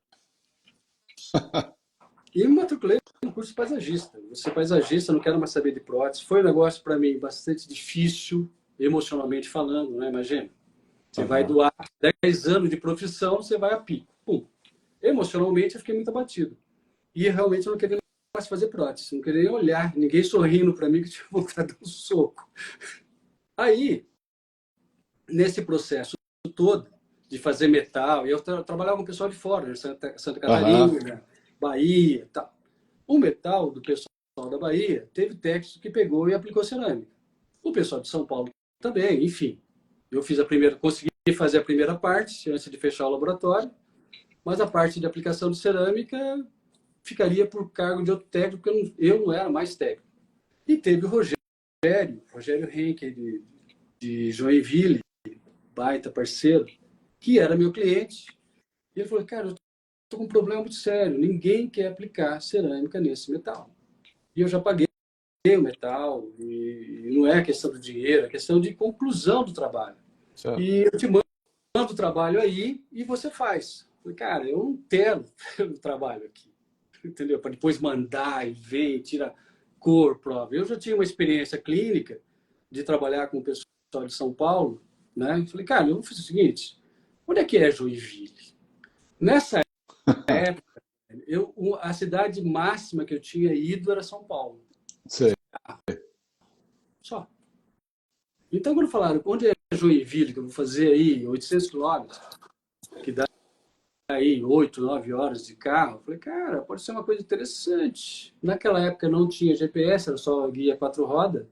E me matriculei no curso de paisagista. Vou ser paisagista, não quero mais saber de prótese. Foi um negócio para mim bastante difícil, emocionalmente falando, né? Imagina. Você vai doar 10 anos de profissão, você vai a pico. Pum. Emocionalmente eu fiquei muito abatido. E realmente eu não queria mais fazer prótese, não queria nem olhar, ninguém sorrindo para mim que tinha vontade de dar um soco. Aí, nesse processo todo de fazer metal, e eu trabalhava com o pessoal de fora, Santa Catarina, Bahia, tal. O metal do pessoal da Bahia, teve técnico que pegou e aplicou cerâmica. O pessoal de São Paulo também, enfim. Eu fiz consegui fazer a primeira parte antes de fechar o laboratório, mas a parte de aplicação de cerâmica ficaria por cargo de outro técnico, porque eu não era mais técnico. E teve o Rogério Henke, de Joinville, baita parceiro, que era meu cliente. E ele falou, cara, eu estou com um problema muito sério, ninguém quer aplicar cerâmica nesse metal. E eu já paguei o metal, e não é questão de dinheiro, é questão de conclusão do trabalho. Certo. E eu te mando o trabalho aí e você faz. Eu falei, cara, eu não quero o trabalho aqui, entendeu? Para depois mandar e vem, tira cor, prova. Eu já tinha uma experiência clínica de trabalhar com o pessoal de São Paulo, né? Eu falei, cara, eu vou fazer o seguinte, onde é que é Joinville? Nessa época, a cidade máxima que eu tinha ido era São Paulo. Sei. Só. Então, quando falaram, onde é Joinville, que eu vou fazer aí 800 quilômetros, que dá aí 8, 9 horas de carro, eu falei, cara, pode ser uma coisa interessante. Naquela época não tinha GPS, era só guia 4 rodas.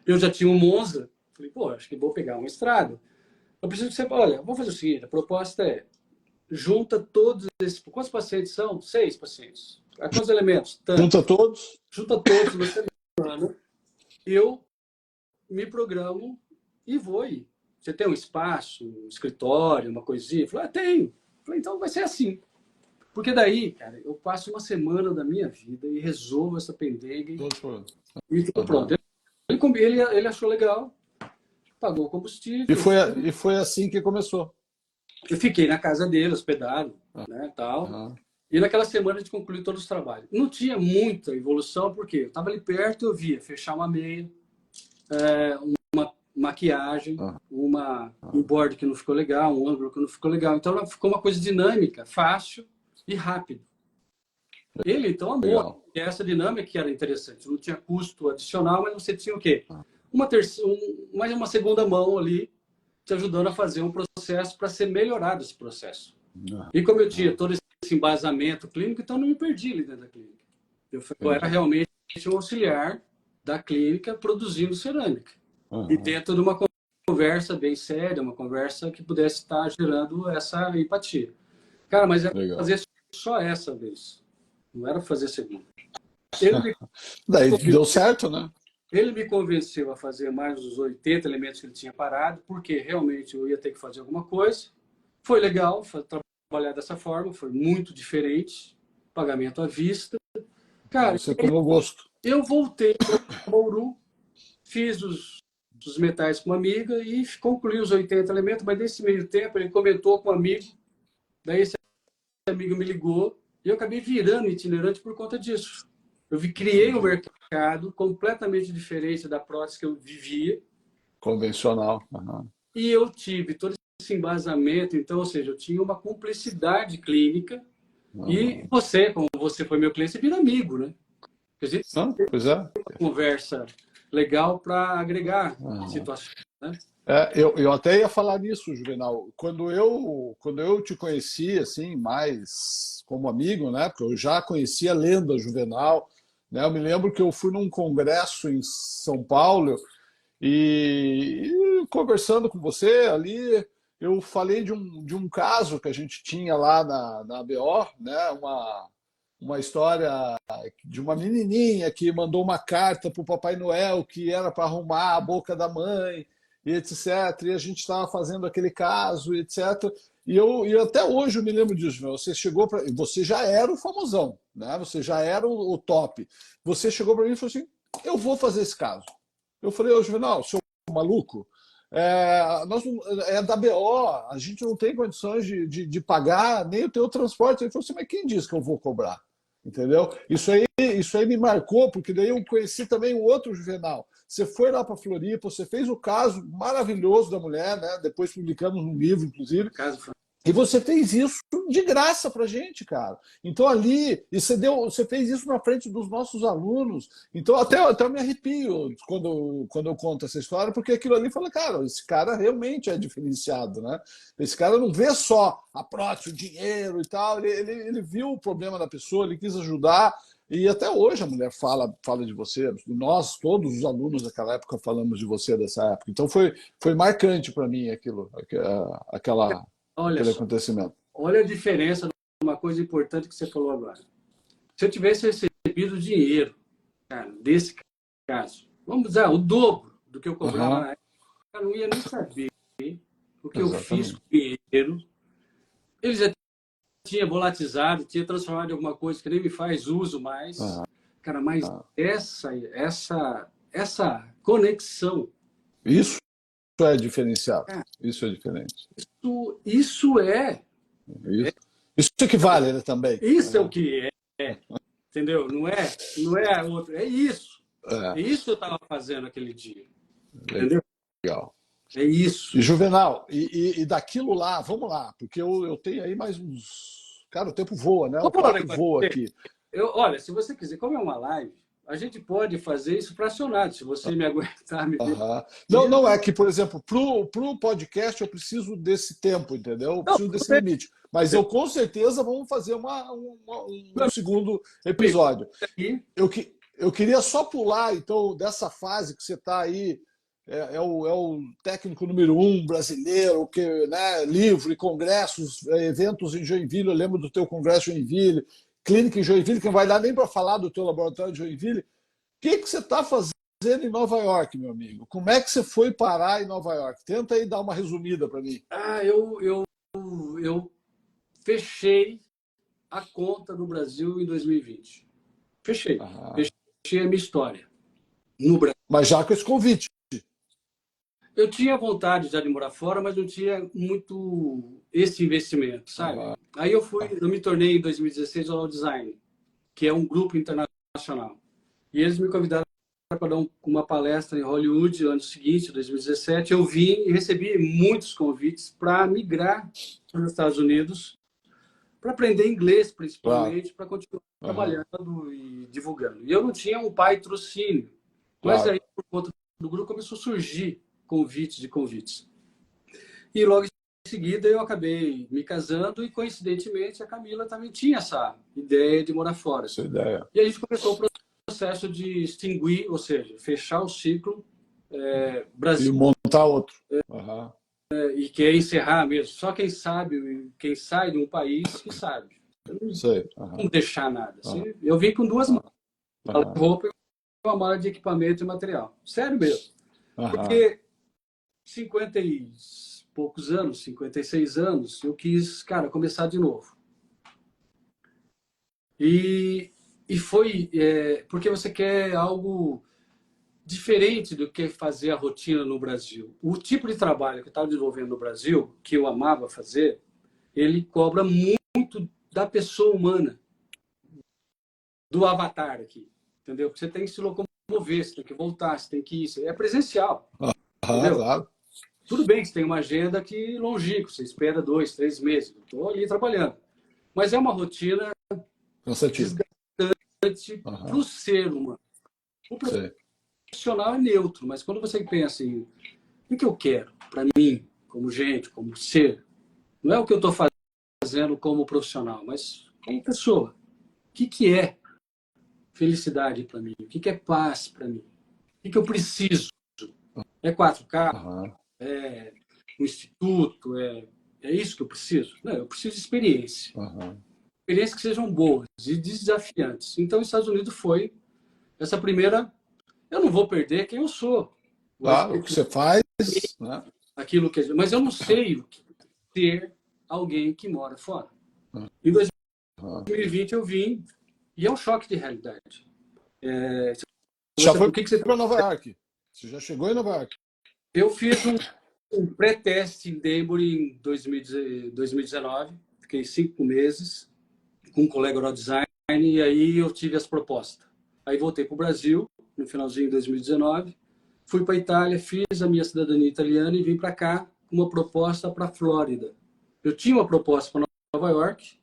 Eu já tinha um Monza. Falei, pô, acho que vou pegar uma estrada. Eu preciso que você... Olha, vamos fazer o seguinte, a proposta é, junta todos esses... Quantos pacientes são? 6 pacientes. A quantos elementos? Tanto. Junta todos? Junta todos na semana. Eu me programo e vou ir. Você tem um espaço, um escritório, uma coisinha? Eu falei, tenho. Eu falei, então vai ser assim. Porque daí, cara, eu passo uma semana da minha vida e resolvo essa pendenga e fico pronto. Ele achou legal, pagou o combustível. E foi assim que começou. Eu fiquei na casa dele, hospedado, né, tal. E naquela semana a gente concluiu todos os trabalhos. Não tinha muita evolução, porque eu estava ali perto, eu via fechar uma meia, uma maquiagem, um bordo que não ficou legal, um ângulo que não ficou legal. Então ficou uma coisa dinâmica, fácil e rápido. Ele, então, amou. E essa dinâmica que era interessante. Não tinha custo adicional, mas você tinha o quê? Mais uma segunda mão ali, te ajudando a fazer um processo para ser melhorado esse processo. E como eu tinha todo esse embasamento clínico, então não me perdi ali dentro da clínica. Eu era realmente um auxiliar da clínica produzindo cerâmica. E dentro de uma conversa bem séria, uma conversa que pudesse estar gerando essa empatia. Cara, mas era fazer só essa vez. Não era fazer segunda. Daí deu certo, né? Ele me convenceu a fazer mais os 80 elementos que ele tinha parado, porque realmente eu ia ter que fazer alguma coisa. Foi legal trabalhar dessa forma, foi muito diferente. Pagamento à vista. Cara, você tomou gosto. Eu voltei para Bauru, fiz os metais com uma amiga e concluí os 80 elementos, mas nesse meio tempo ele comentou com um amigo, daí esse amigo me ligou e eu acabei virando itinerante por conta disso. Eu criei um mercado completamente diferente da prótese que eu vivia. Convencional. E eu tive todo esse embasamento, então, ou seja, eu tinha uma cumplicidade clínica. E você, como você foi meu cliente, você vira amigo, né? Pois é. Uma conversa legal para agregar situações, né? Eu até ia falar nisso, Juvenal. Quando eu te conheci, assim, mais como amigo, né? Porque eu já conhecia a lenda Juvenal, né? Eu me lembro que eu fui num congresso em São Paulo e conversando com você ali, eu falei de um caso que a gente tinha lá na ABO, né? Uma história de uma menininha que mandou uma carta para o Papai Noel que era para arrumar a boca da mãe, e etc. E a gente estava fazendo aquele caso, etc. E até hoje eu me lembro disso. Você chegou para, você já era o famosão, né? Você já era o top. Você chegou para mim e falou assim: eu vou fazer esse caso. Eu falei: ô Juvenal, seu maluco, é da BO, a gente não tem condições de pagar nem o teu transporte. Ele falou assim: mas quem disse que eu vou cobrar? Entendeu? Isso aí me marcou, porque daí eu conheci também um outro Juvenal. Você foi lá para Floripa, você fez o caso maravilhoso da mulher, né? Depois publicamos um livro, inclusive. E você fez isso de graça para a gente, cara. Então ali, e você fez isso na frente dos nossos alunos. Então até eu me arrepio quando eu conto essa história, porque aquilo ali fala, cara, esse cara realmente é diferenciado, né? Esse cara não vê só a prótese, o dinheiro e tal, ele viu o problema da pessoa, ele quis ajudar. E até hoje a mulher fala de você. Nós, todos os alunos daquela época, falamos de você dessa época. Então foi marcante para mim Olha aquele só, acontecimento. olha a diferença de uma coisa importante que você falou agora. Se eu tivesse recebido dinheiro, cara, desse caso, vamos dizer, o dobro do que eu cobrava na época, eu não ia nem saber o que eu fiz com o dinheiro. Ele já tinha volatizado, tinha transformado em alguma coisa que nem me faz uso mais. Cara, mas essa conexão. Isso é diferenciado. Isso é diferente. Isso é. Isso é que vale, né, também. Isso é o que é. Entendeu? Não é outro. É isso. É isso que eu estava fazendo aquele dia. Entendeu? Legal. É isso. E Juvenal, e daquilo lá, vamos lá, porque eu tenho aí mais uns. Cara, o tempo voa, né? O papo voa aqui. Olha, se você quiser, como é uma live, a gente pode fazer isso fracionado, se você me aguentar. Não, é que, por exemplo, pro podcast eu preciso desse tempo, entendeu? Eu preciso desse limite. Mas eu com certeza vamos fazer um segundo episódio. Eu queria só pular, então, dessa fase que você está aí. É o técnico número 1 brasileiro, que, né, livre, congressos, eventos em Joinville. Eu lembro do teu congresso em Joinville, clínica em Joinville, que não vai dar nem para falar do teu laboratório de Joinville. O que você está fazendo em Nova York, meu amigo? Como é que você foi parar em Nova York? Tenta aí dar uma resumida para mim. Eu fechei a conta no Brasil em 2020. Fechei. Fechei a minha história no Brasil. Mas já com esse convite. Eu tinha vontade já de morar fora, mas não tinha muito esse investimento, sabe? Aí eu me tornei em 2016 Oral Design, que é um grupo internacional. E eles me convidaram para dar uma palestra em Hollywood no ano seguinte, 2017. Eu vim e recebi muitos convites para migrar para os Estados Unidos, para aprender inglês, principalmente, para continuar trabalhando e divulgando. E eu não tinha um patrocínio. Mas aí, por conta do grupo, começou a surgir convites. E logo em seguida eu acabei me casando e, coincidentemente, a Camila também tinha essa ideia de morar fora. Essa ideia. E a gente começou o processo de extinguir, ou seja, fechar o ciclo Brasil. E montar outro. E quer encerrar mesmo. Só quem sabe, quem sai de um país, que sabe. Eu não deixar nada. Assim, eu vim com 2 malas. Uma roupa e uma mala de equipamento e material. Sério mesmo. Porque 50 e poucos anos, 56 anos, eu quis, cara, começar de novo. E foi porque você quer algo diferente do que fazer a rotina no Brasil. O tipo de trabalho que eu estava desenvolvendo no Brasil, que eu amava fazer, ele cobra muito da pessoa humana, do avatar aqui, entendeu? Porque você tem que se locomover, você tem que voltar, você tem que ir, é presencial. Claro. Tudo bem que você tem uma agenda que longínqua, você espera 2, 3 meses. Estou ali trabalhando. Mas é uma rotina desgastante para o ser humano. O profissional é neutro, mas quando você pensa em o que eu quero para mim, como gente, como ser, não é o que eu estou fazendo como profissional, mas como pessoa. O que é felicidade para mim? O que é paz para mim? O que eu preciso? É 4K? É um instituto? É isso que eu preciso? Não, eu preciso de experiência. Experiências que sejam boas e desafiantes. Então, os Estados Unidos foi essa primeira... Eu não vou perder quem eu sou. Claro, o que você faz... Né? Aquilo que... Mas eu não sei o que ter alguém que mora fora. Em 2020 eu vim e é um choque de realidade. Já foi para Nova York? Você já chegou em Nova York? Eu fiz um pré-teste em Denver em 2019. Fiquei 5 meses com um colega Oral Design e aí eu tive as propostas. Aí voltei para o Brasil no finalzinho de 2019. Fui para a Itália, fiz a minha cidadania italiana e vim para cá com uma proposta para a Flórida. Eu tinha uma proposta para Nova York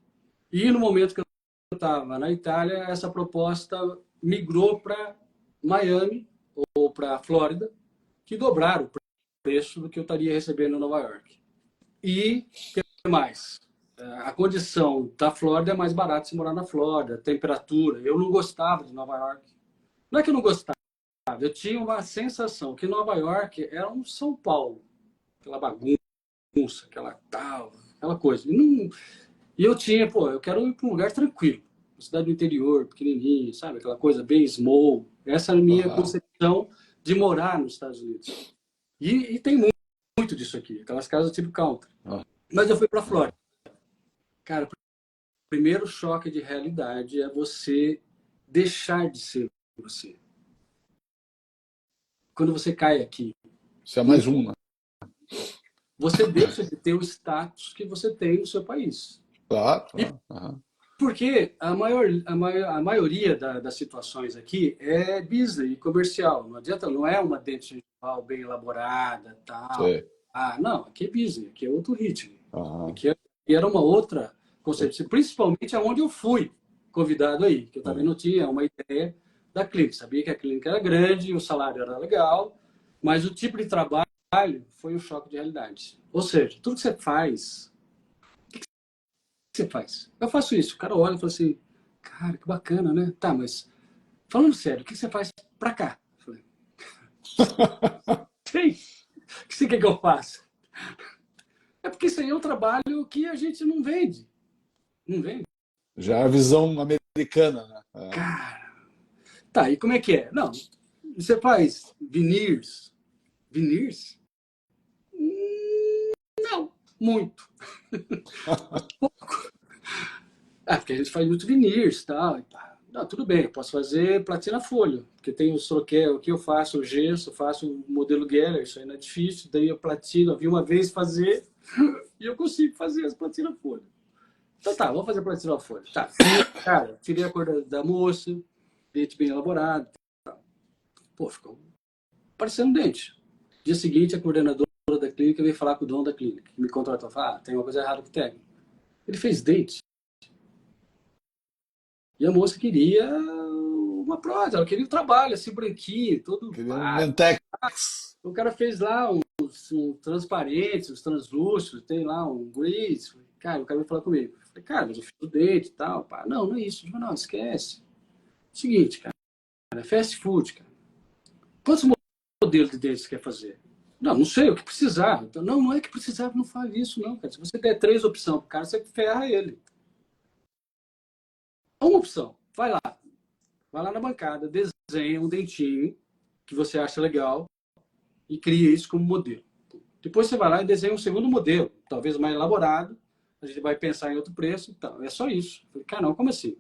e no momento que eu estava na Itália, essa proposta migrou para Miami ou para a Flórida, que dobraram o preço do que eu estaria recebendo em Nova York. E o que mais? a condição da Flórida é mais barato se morar na Flórida, a temperatura. Eu não gostava de Nova York. Não é que eu não gostava, eu tinha uma sensação que Nova York era um São Paulo. Aquela bagunça, aquela tal, aquela coisa. E eu tinha, pô, eu quero ir para um lugar tranquilo. Uma cidade do interior, pequenininha, sabe? Aquela coisa bem small. Essa é a minha concepção de morar nos Estados Unidos. E tem muito disso aqui, aquelas casas tipo country. Mas eu fui para Flórida. Cara, o primeiro choque de realidade é você deixar de ser você. Quando você cai aqui, Isso é mais uma. você deixa de ter o status que você tem no seu país. Claro, claro. Porque a maioria das situações aqui é business e comercial. Não adianta, não é uma dente gengival bem elaborada, tal. Sei. Ah, não, aqui é business, aqui é outro ritmo. Aham. Aqui era uma outra concepção, principalmente aonde eu fui convidado aí, que eu também não tinha uma ideia da clínica. Sabia que a clínica era grande, o salário era legal, mas o tipo de trabalho foi um choque de realidade. Ou seja, tudo que você faz, você faz? Eu faço isso. O cara olha e fala assim, cara, que bacana, né? Tá, mas falando sério, o que você faz pra cá? Eu falei, sei. O que você quer que eu faça? É porque isso aí é um trabalho que a gente não vende. Não vende. Já é a visão americana, né? Cara, tá, e como é que é? Não, você faz veneers. Veneers? Não, muito. Pouco. Ah, porque a gente faz muito veneers, tal. Não, tudo bem, eu posso fazer platina folha, porque tem os troquel, o que eu faço, o gesso, eu faço o modelo Geller, isso aí não é difícil, daí eu platino, eu vi uma vez fazer e eu consigo fazer as platina folha. Então tá, vamos fazer platina folha. Tá, cara, tirei a cor da moça, dente bem elaborado. Tá. Pô, ficou parecendo um dente. Dia seguinte, a coordenadora da clínica veio falar com o dono da clínica, que me contratou, falou, tem uma coisa errada com o técnico. Ele fez dente. E a moça queria uma prótese, ela queria um trabalho, assim, branquinho, todo. Queria um Mentex. O cara fez lá um transparentes, uns translúcidos, tem lá um grease. Cara, o cara veio falar comigo. Eu falei, cara, mas eu fiz o dente e tal. Pá. Não, não é isso. Não, esquece. Seguinte, cara, é fast food, cara. Quantos modelos de dente você quer fazer? Não, não sei, o que precisar. Então, não, não é que precisar, não fale isso, não, cara. Se você der 3 opções pro cara, você ferra ele. Uma opção, vai lá na bancada, desenha um dentinho que você acha legal e cria isso como modelo. Depois você vai lá e desenha um segundo modelo, talvez mais elaborado, a gente vai pensar em outro preço e tal. É só isso. Eu falei, cara, não, como assim?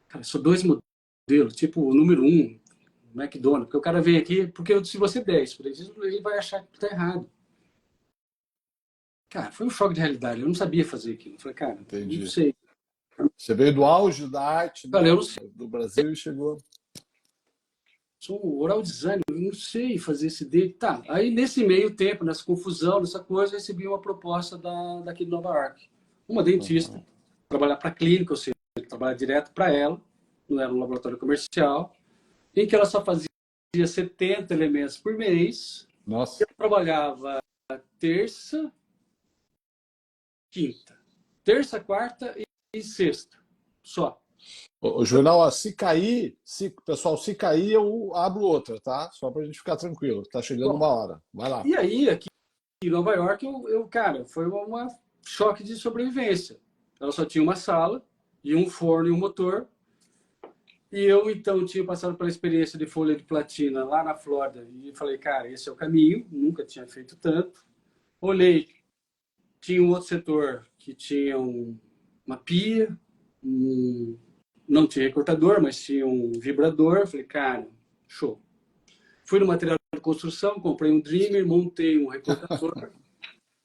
Cara, são 2 modelos, tipo o número 1, McDonald's, porque o cara vem aqui, porque se você der isso para ele vai achar que tá errado. Cara, foi um choque de realidade, eu não sabia fazer aquilo. Eu falei, cara, Entendi. não sei. Você veio do auge da arte, Falei, né, eu não sei. do Brasil e chegou. Sou oral design, eu não sei fazer esse dele. Tá, aí nesse meio tempo, nessa confusão, nessa coisa, eu recebi uma proposta daqui de Nova York. Uma dentista, trabalhar para a clínica, ou seja, trabalhar direto para ela, não era um laboratório comercial, em que ela só fazia 70 elementos por mês. Nossa. Eu trabalhava terça, quinta. Terça, quarta e sexta. Só. O jornal, se cair, pessoal, se cair, eu abro outra, tá? Só pra gente ficar tranquilo. Tá chegando Bom, uma hora. Vai lá. e aí, aqui em Nova York, cara, foi uma choque de sobrevivência. Ela só tinha uma sala e um forno e um motor. E eu, então, tinha passado pela experiência de folha de platina lá na Flórida e falei, cara, esse é o caminho, nunca tinha feito tanto. Olhei, tinha um outro setor que tinha uma pia, não tinha recortador, mas tinha um vibrador. Falei, cara, show. Fui no material de construção, comprei um Dreamer, montei um recortador,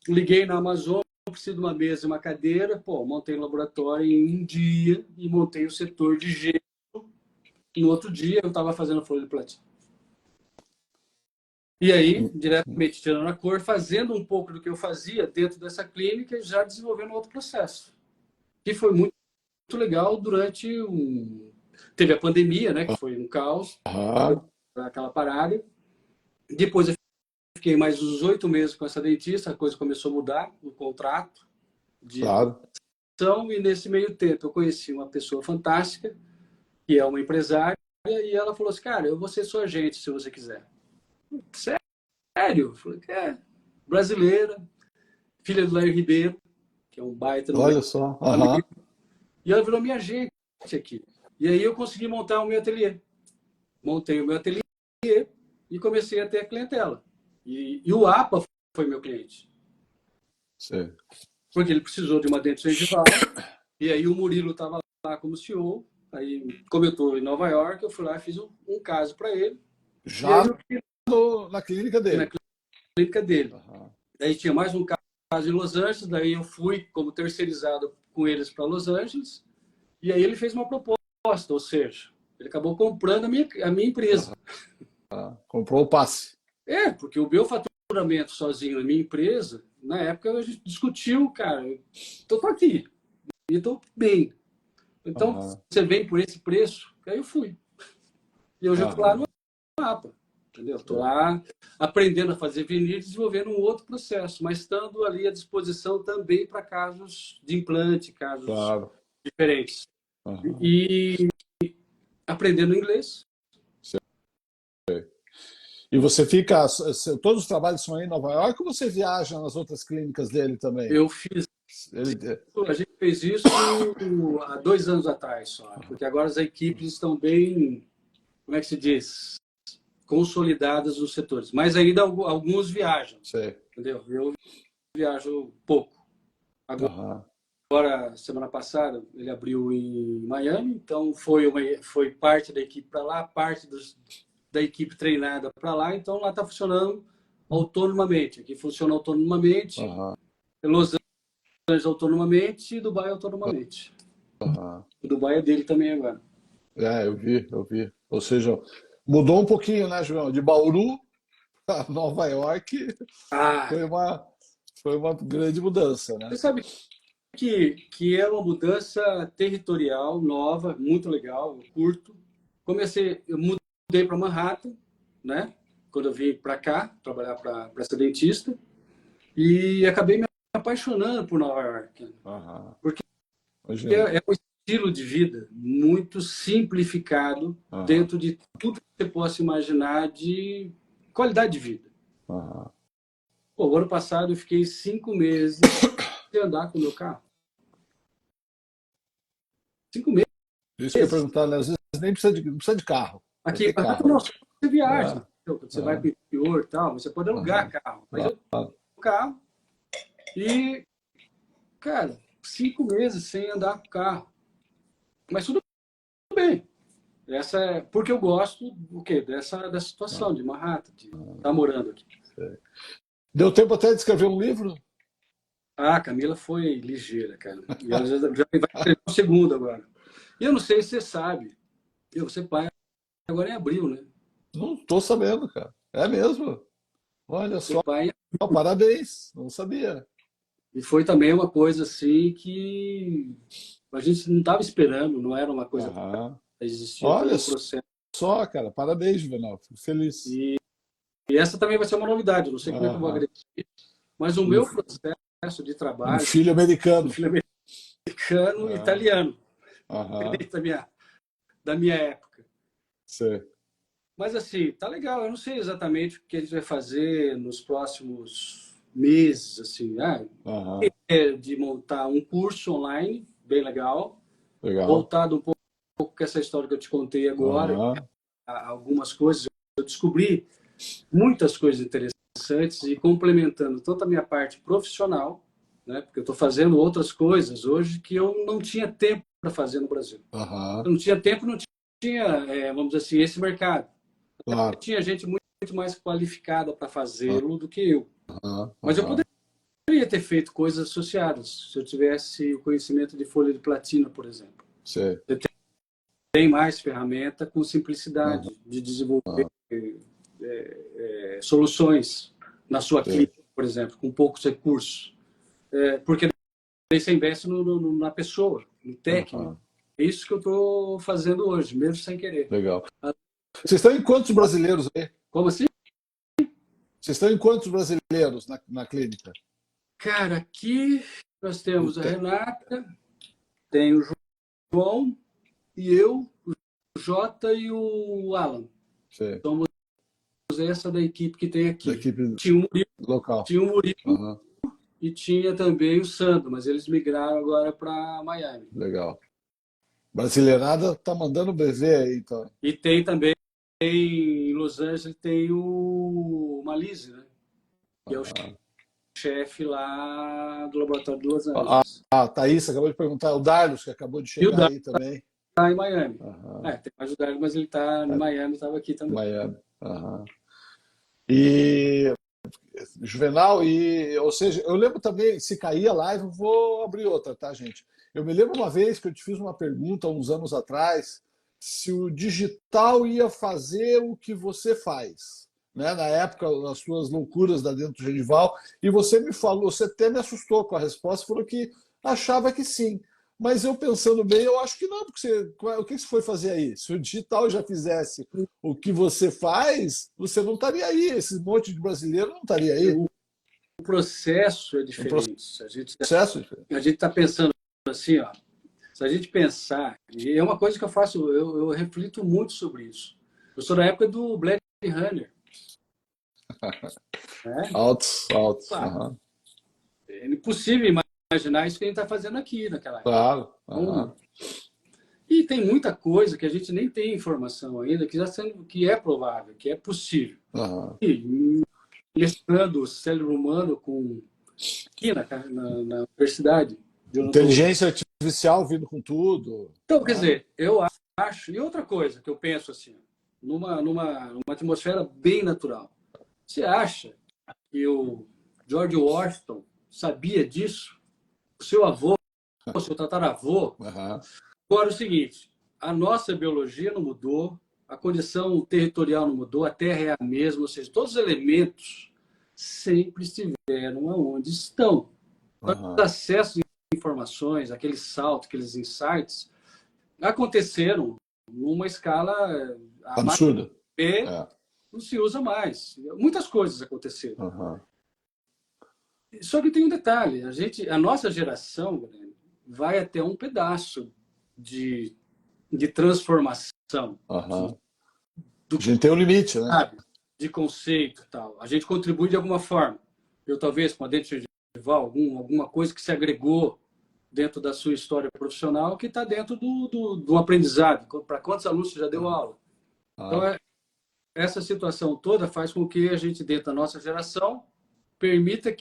liguei na Amazon, preciso de uma mesa e uma cadeira, pô, montei um laboratório em um dia e montei o setor de gesso. No outro dia eu estava fazendo folha de platina. E aí, diretamente tirando a cor, fazendo um pouco do que eu fazia dentro dessa clínica e já desenvolvendo outro processo. Que foi muito legal durante Teve a pandemia, né, que foi um caos, aquela parada. Depois eu fiquei mais uns 8 meses com essa dentista, a coisa começou a mudar, o contrato de Claro. e nesse meio tempo eu conheci uma pessoa fantástica, que é uma empresária, e ela falou assim, cara, eu vou ser sua agente se você quiser. Sério? Eu falei, brasileira, filha do Lair Ribeiro, que é um baita no Olha só. amigo, e ela virou minha agente aqui. E aí eu consegui montar o meu ateliê. Montei o meu ateliê e comecei a ter a clientela. E o APA foi meu cliente. Sim. Porque ele precisou de uma dente gengival. E aí o Murilo estava lá como CEO. Aí, como eu estou em Nova York, eu fui lá e fiz um caso para ele. Já e aí na clínica dele. Na clínica dele. Uhum. Aí tinha mais um caso em Los Angeles. Daí eu fui como terceirizado com eles para Los Angeles. E aí ele fez uma proposta, ou seja, ele acabou comprando a minha empresa. Comprou o passe. Porque o meu faturamento sozinho na minha empresa, na época a gente discutiu, cara, tô aqui e estou bem. Então, você vem por esse preço, aí eu fui. E hoje eu estou lá no mapa, entendeu? Estou lá aprendendo a fazer vinil e desenvolvendo um outro processo, mas estando ali à disposição também para casos de implante, casos diferentes. E aprendendo inglês. E você fica... Todos os trabalhos são aí em Nova York ou você viaja nas outras clínicas dele também? Eu fiz... A gente fez isso há 2 anos atrás só, porque agora as equipes estão bem, como é que se diz, consolidadas nos setores. Mas ainda alguns viajam, entendeu? Eu viajo pouco. Agora, semana passada, ele abriu em Miami, então foi parte da equipe para lá, parte da equipe treinada para lá, então lá está funcionando autonomamente. Aqui funciona autonomamente, Los Angeles autonomamente e Dubai autonomamente. O Dubai é dele também agora. Eu vi. Ou seja, mudou um pouquinho, né, João? De Bauru para Nova York foi uma grande mudança, né? Você sabe que é uma mudança territorial nova, muito legal, eu curto. Eu mudei para Manhattan, né? Quando eu vim para cá, trabalhar para essa dentista, e acabei me apaixonando por Nova York. Porque é um estilo de vida muito simplificado dentro de tudo que você possa imaginar de qualidade de vida. O ano passado eu fiquei 5 meses sem andar com o meu carro. 5 meses. Isso que eu ia perguntar, né? Às vezes nem precisa de carro. Aqui em Manhattan, não, você viaja. Quando você vai para o interior e tal, você pode alugar carro. Mas eu tenho um carro e, cara, 5 meses sem andar com o carro. Mas tudo bem. Essa é porque eu gosto dessa situação de Manhattan, de estar morando aqui. Deu tempo até de escrever um livro? A Camila foi ligeira, cara. E ela já vai escrever o segundo agora. E eu não sei se você sabe. Eu vou ser pai agora em abril, né? Não estou sabendo, cara. É mesmo? Olha só. Pai... Parabéns. Não sabia. E foi também uma coisa assim que a gente não estava esperando, não era uma coisa que existia. Olha só, cara. Parabéns, Juvenal. Fico feliz. E essa também vai ser uma novidade. Eu não sei como é que eu vou agredir. Mas o meu processo de trabalho... Um filho americano. Italiano. Da minha época. Sim. Mas assim, tá legal. Eu não sei exatamente o que a gente vai fazer nos próximos meses, assim. De montar um curso online, bem legal. Voltado um pouco com essa história que eu te contei agora. Algumas coisas. Eu descobri muitas coisas interessantes e complementando tanto a minha parte profissional, né? Porque eu estou fazendo outras coisas hoje que eu não tinha tempo para fazer no Brasil. Eu não tinha tempo, não tinha, vamos dizer assim, esse mercado. Tinha gente muito mais qualificada para fazê-lo do que eu. Mas eu poderia ter feito coisas associadas se eu tivesse o conhecimento de folha de platina, por exemplo. Você tem mais ferramenta com simplicidade de desenvolver soluções na sua clínica, por exemplo, com poucos recursos. Porque aí você investe na pessoa, no técnico. É isso que eu estou fazendo hoje, mesmo sem querer. Legal. Vocês estão em quantos brasileiros aí? Como assim? Vocês estão em quantos brasileiros na clínica? Cara, aqui nós temos a Renata, tem o João e eu, o Jota e o Alan. Sim. Somos essa da equipe que tem aqui. Da equipe tinha um Murilo, local. tinha o Murilo e tinha também o Sandro, mas eles migraram agora para Miami. Legal. Brasileirada tá mandando BV aí, então. E tem também, em Los Angeles, tem o Malise, né? Que é o chefe lá do laboratório de Los Angeles. A Thaís acabou de perguntar, o Darlos, que acabou de E o chegar Darlos aí também. está em Miami. Tem mais o Darlos, mas ele está em Miami, estava aqui também. Miami. E Juvenal, ou seja, eu lembro também, se cair a live, eu vou abrir outra, tá, gente? Eu me lembro uma vez que eu te fiz uma pergunta, uns anos atrás, se o digital ia fazer o que você faz, né? Na época, as suas loucuras da dentro do Genival, e você me falou, você até me assustou com a resposta, falou que achava que sim. Mas eu pensando bem, eu acho que não, porque o que você foi fazer aí? Se o digital já fizesse o que você faz, você não estaria aí. Esse monte de brasileiro não estaria aí. O processo é diferente. A gente está pensando assim, ó. Se a gente pensar, e é uma coisa que eu faço, eu reflito muito sobre isso. Eu sou da época do Blade Runner. Altos. Claro. É impossível imaginar isso que a gente está fazendo aqui naquela época. Claro. E tem muita coisa que a gente nem tem informação ainda, que é provável, que é possível. E mesclando o cérebro humano aqui na universidade. Inteligência artificial vindo com tudo. Então, quer dizer, eu acho... E outra coisa que eu penso assim, numa atmosfera bem natural. Você acha que o George Washington sabia disso? O seu avô, o seu tataravô? Agora, o seguinte, a nossa biologia não mudou, a condição territorial não mudou, a Terra é a mesma, ou seja, todos os elementos sempre estiveram onde estão. O acesso de informações, aquele salto, aqueles insights, aconteceram numa escala absurda. Não se usa mais. Muitas coisas aconteceram. Só que tem um detalhe, a nossa geração vai até um pedaço de transformação. A gente tem um limite, né? Sabe? De conceito e tal. A gente contribui de alguma forma. Eu talvez, com a Dentro de Genival, alguma coisa que se agregou dentro da sua história profissional que está dentro do aprendizado. Para quantos alunos você já deu aula? Então, essa situação toda faz com que a gente, dentro da nossa geração, permita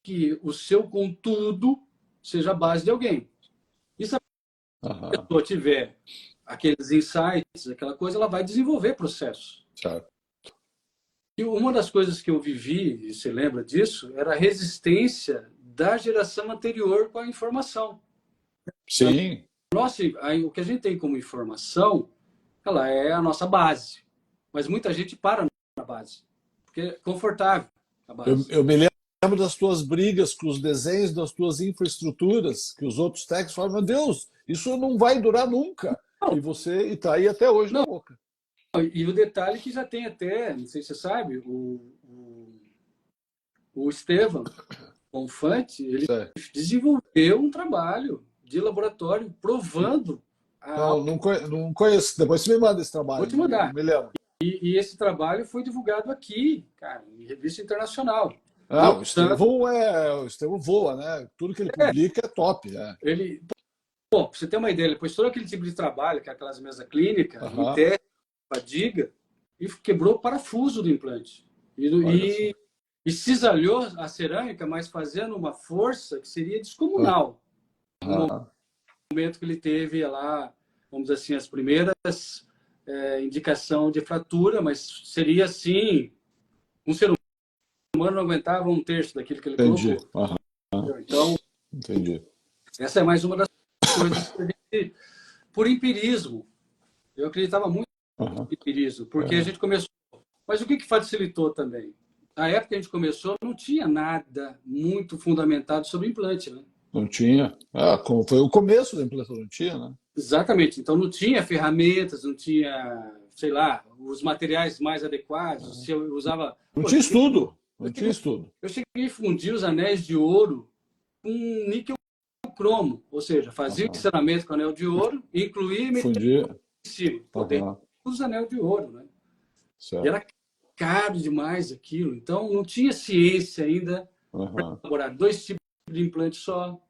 que o seu contudo seja a base de alguém. E se a pessoa tiver aqueles insights, aquela coisa, ela vai desenvolver processos. Certo. E uma das coisas que eu vivi, e você lembra disso, era a resistência da geração anterior com a informação. Sim. O que a gente tem como informação, ela é a nossa base. Mas muita gente para na base, porque é confortável a base. Eu me lembro das tuas brigas com os desenhos das tuas infraestruturas, que os outros técnicos falam, meu Deus, isso não vai durar nunca. E você está aí até hoje na boca. E o detalhe que já tem até, não sei se você sabe, o Estevam Bonfante, ele desenvolveu um trabalho de laboratório provando... Não conheço. Depois você me manda esse trabalho. Vou te mandar. Me lembro. E esse trabalho foi divulgado aqui, cara, em revista internacional. O Estevam voa, né? Tudo que ele publica é top. Bom, pra você ter uma ideia, ele pôs todo aquele tipo de trabalho, que é aquelas mesas clínicas, em teste, fadiga, e quebrou o parafuso do implante. E cisalhou a cerâmica, mas fazendo uma força que seria descomunal. No momento que ele teve lá, vamos dizer assim, as primeiras indicação de fratura, mas seria assim, um ser humano não aguentava um terço daquilo que ele colocou. Então, essa é mais uma das coisas que a gente, por empirismo, eu acreditava muito no empirismo, porque a gente começou. Mas o que facilitou também? Na época que a gente começou, não tinha nada muito fundamentado sobre implante, né? Não tinha. Como foi o começo da implantação, não tinha, né? Exatamente. Então, não tinha ferramentas, não tinha, sei lá, os materiais mais adequados. Se eu usava... Não tinha estudo. Não tinha estudo. Eu cheguei a fundir os anéis de ouro com níquel monocromo, ou seja, fazia o encerramento com anel de ouro, incluía e metia Fundir. em cima. Podendo os anel de ouro, né? E era caro demais aquilo. Então, não tinha ciência ainda para elaborar 2 tipos de implante só.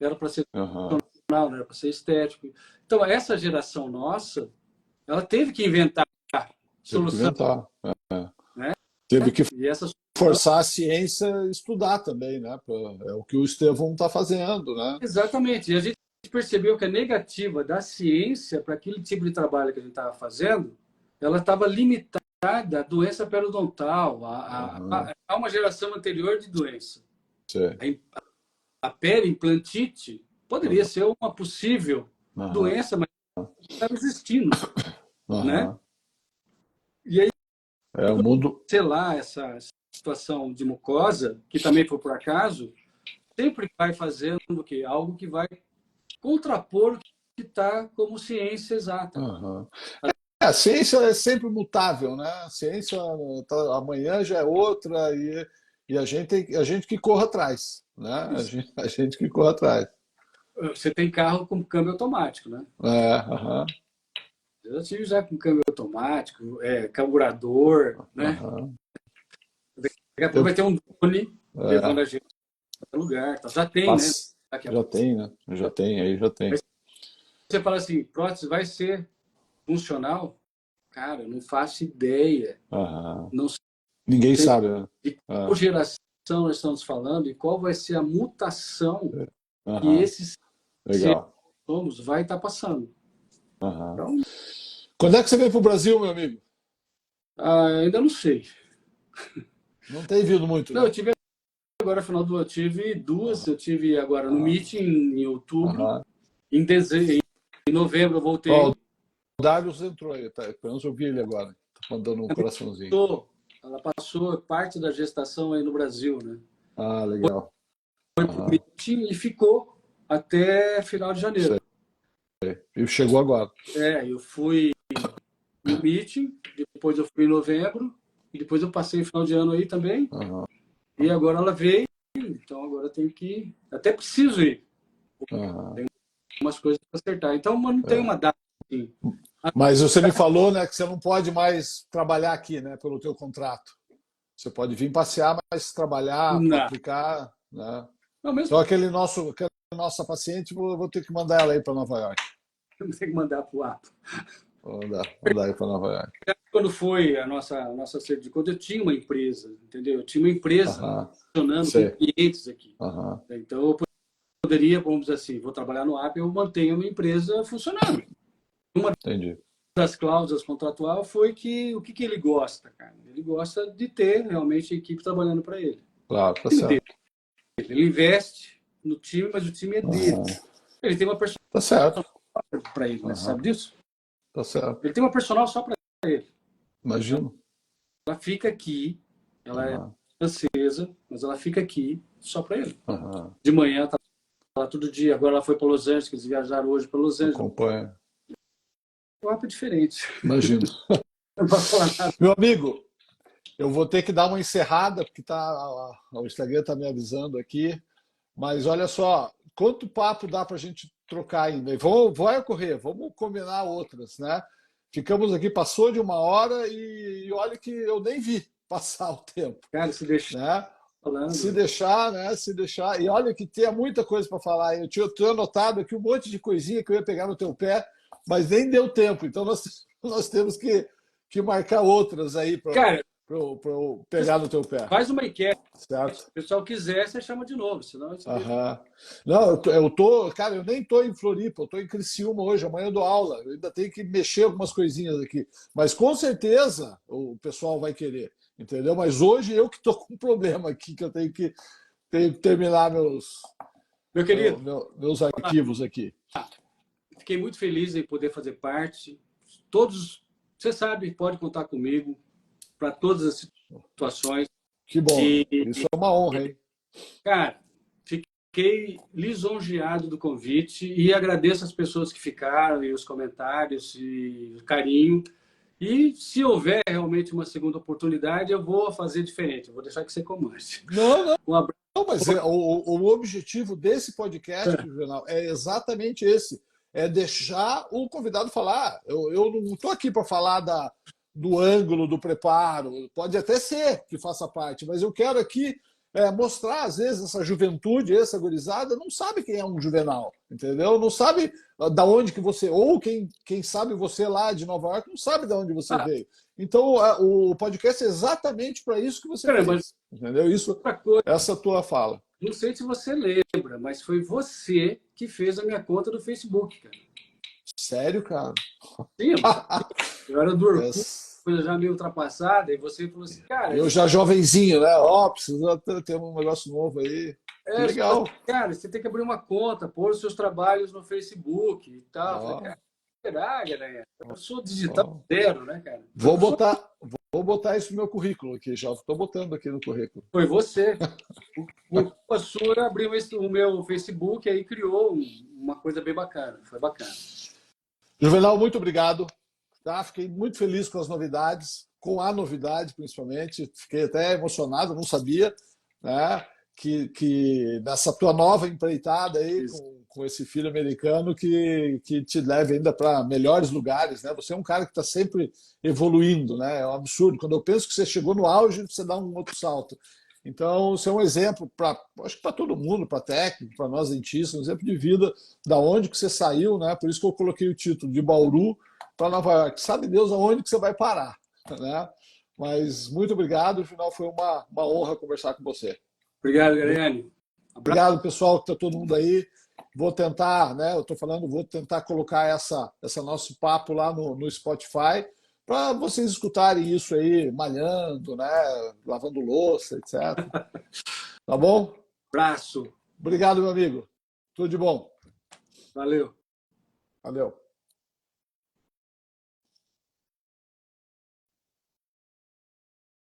Era para ser funcional, não era para ser estético. Então, essa geração nossa, ela teve que inventar solução. Né? Teve que E essa forçar a ciência a estudar também, né? É o que o Estevão está fazendo, né? Exatamente. E a gente percebeu que a negativa da ciência para aquele tipo de trabalho que a gente estava fazendo, ela estava limitada à doença periodontal, a uma geração anterior de doença. A periimplantite poderia ser uma possível doença, mas estava existindo, né? E aí, o mundo, sei lá, essa situação de mucosa, que também foi por acaso, sempre vai fazendo o quê? Algo que vai contrapor o que está como ciência exata. A ciência é sempre mutável, né? A ciência amanhã já é outra e a gente que corra atrás, né? A gente que corra atrás. Você tem carro com câmbio automático, né? Eu tive já com câmbio automático, carburador, né? Daqui a pouco vai ter um drone levando a gente para lugar. Tá? Já tem, né? Já tem, né? Já tem. Mas você fala assim, prótese vai ser funcional? Cara, eu não faço ideia. Não sei. Ninguém sabe, né? De qual geração nós estamos falando e qual vai ser a mutação que esses somos vai estar passando. Então, quando é que você vem para o Brasil, meu amigo? Ainda não sei. Não tem vindo muito, não, né? Eu tive agora, final do ano, eu tive duas. Eu tive agora no meeting em outubro. Em dezembro, em novembro eu voltei. O Darius entrou aí, tá? Pelo menos eu vi ele agora. Tá mandando um coraçãozinho. Ela passou parte da gestação aí no Brasil, né? Legal. Foi pro meeting e ficou até final de janeiro. E chegou agora. Eu fui no meeting, depois eu fui em novembro, e depois eu passei final de ano aí também. E agora ela veio, então agora eu tenho que ir. Até preciso ir. Tem umas coisas para acertar. Então, mas não tem uma data assim. Mas você me falou, né, que você não pode mais trabalhar aqui, né, pelo teu contrato. Você pode vir passear, mas trabalhar, aplicar, né? Não, mesmo... Então aquela nossa paciente, vou ter que mandar ela aí para Nova York. Tem que mandar para o ato. Vou mandar aí para Nova York. Quando foi a nossa sede de conta, eu tinha uma empresa, entendeu? Eu tinha uma empresa funcionando com clientes aqui. Então eu poderia, vamos dizer assim, vou trabalhar no app, eu mantenho a minha empresa funcionando. Uma das cláusulas contratual foi que o que ele gosta, cara? Ele gosta de ter realmente a equipe trabalhando para ele. Claro, tá certo. Ele investe no time, mas o time é dele. Ele tem uma personal para ele, né? Sabe disso? Tá certo. Ele tem uma personal só para ele. Imagino. Ela fica aqui, ela é francesa, mas ela fica aqui só para ele. De manhã tá lá todo dia. Agora ela foi para Los Angeles, que eles viajaram hoje para Los Angeles. Acompanha. O app é diferente. Imagino. Não posso falar nada. Meu amigo, eu vou ter que dar uma encerrada, porque o Instagram está me avisando aqui. Mas olha só, quanto papo dá para a gente trocar ainda? Vai ocorrer, vamos combinar outras, né? Ficamos aqui, passou de 1 hora e olha que eu nem vi passar o tempo. Cara, se deixar, né? falando. Se deixar, né? Se deixar. E olha que tem muita coisa para falar. Eu tinha anotado aqui um monte de coisinha que eu ia pegar no teu pé, mas nem deu tempo. Então nós temos que marcar outras aí para eu pegar no teu pé. Faz uma enquete. Certo. Se o pessoal quiser, você chama de novo. Senão Não, cara, eu nem estou em Floripa, eu estou em Criciúma hoje, amanhã eu dou aula. Eu ainda tenho que mexer algumas coisinhas aqui. Mas com certeza o pessoal vai querer, entendeu? Mas hoje eu que estou com um problema aqui, que eu tenho que terminar Meu querido, meus arquivos aqui. Fiquei muito feliz em poder fazer parte. Todos, você sabe, pode contar comigo para todas as situações. Que bom, isso é uma honra, hein? Cara, fiquei lisonjeado do convite e agradeço as pessoas que ficaram e os comentários e o carinho. E se houver realmente uma segunda oportunidade, eu vou fazer diferente. Eu vou deixar que você comande. Não. Um abraço mas o objetivo desse podcast, Juvenal, é exatamente esse. É deixar o convidado falar. Eu não estou aqui para falar do ângulo, do preparo. Pode até ser que faça parte, mas eu quero aqui mostrar, às vezes, essa juventude, essa gurizada, não sabe quem é um Juvenal, entendeu? Não sabe da onde que você... Ou quem sabe você lá de Nova York não sabe de onde você veio. Então, o podcast é exatamente para isso que você fez, entendeu? Essa tua fala. Não sei se você lembra, mas foi você que fez a minha conta do Facebook, cara. Sério, cara? Sim, eu era do Orkut, coisa já meio ultrapassada, e você falou assim, cara... Eu já jovenzinho, né? Ó, precisa ter um negócio novo aí. Que legal. Cara, você tem que abrir uma conta, pôr os seus trabalhos no Facebook e tal. Eu falei, cara, será, galera? Eu sou digital zero, né, cara? Vou botar isso no meu currículo aqui, já estou botando aqui no currículo. Foi você. O sua abriu o meu Facebook e aí criou uma coisa bem bacana. Foi bacana. Juvenal, muito obrigado. Tá? Fiquei muito feliz com as novidades, com a novidade principalmente. Fiquei até emocionado, não sabia, né? Que nessa tua nova empreitada aí com esse filho americano que te leve ainda para melhores lugares, né? Você é um cara que está sempre evoluindo, né? É um absurdo. Quando eu penso que você chegou no auge, você dá um outro salto. Então, você é um exemplo acho que para todo mundo, para técnico, para nós dentistas, um exemplo de vida, da onde que você saiu, né? Por isso que eu coloquei o título de Bauru para Nova York. Sabe Deus aonde que você vai parar, né? Mas muito obrigado, no final foi uma honra conversar com você. Obrigado, Gariani. Obrigado, pessoal, que está todo mundo aí. Vou tentar, né? Eu estou falando, vou tentar colocar essa nosso papo lá no Spotify para vocês escutarem isso aí, malhando, né? Lavando louça, etc. Tá bom? Abraço. Obrigado, meu amigo. Tudo de bom. Valeu. Valeu.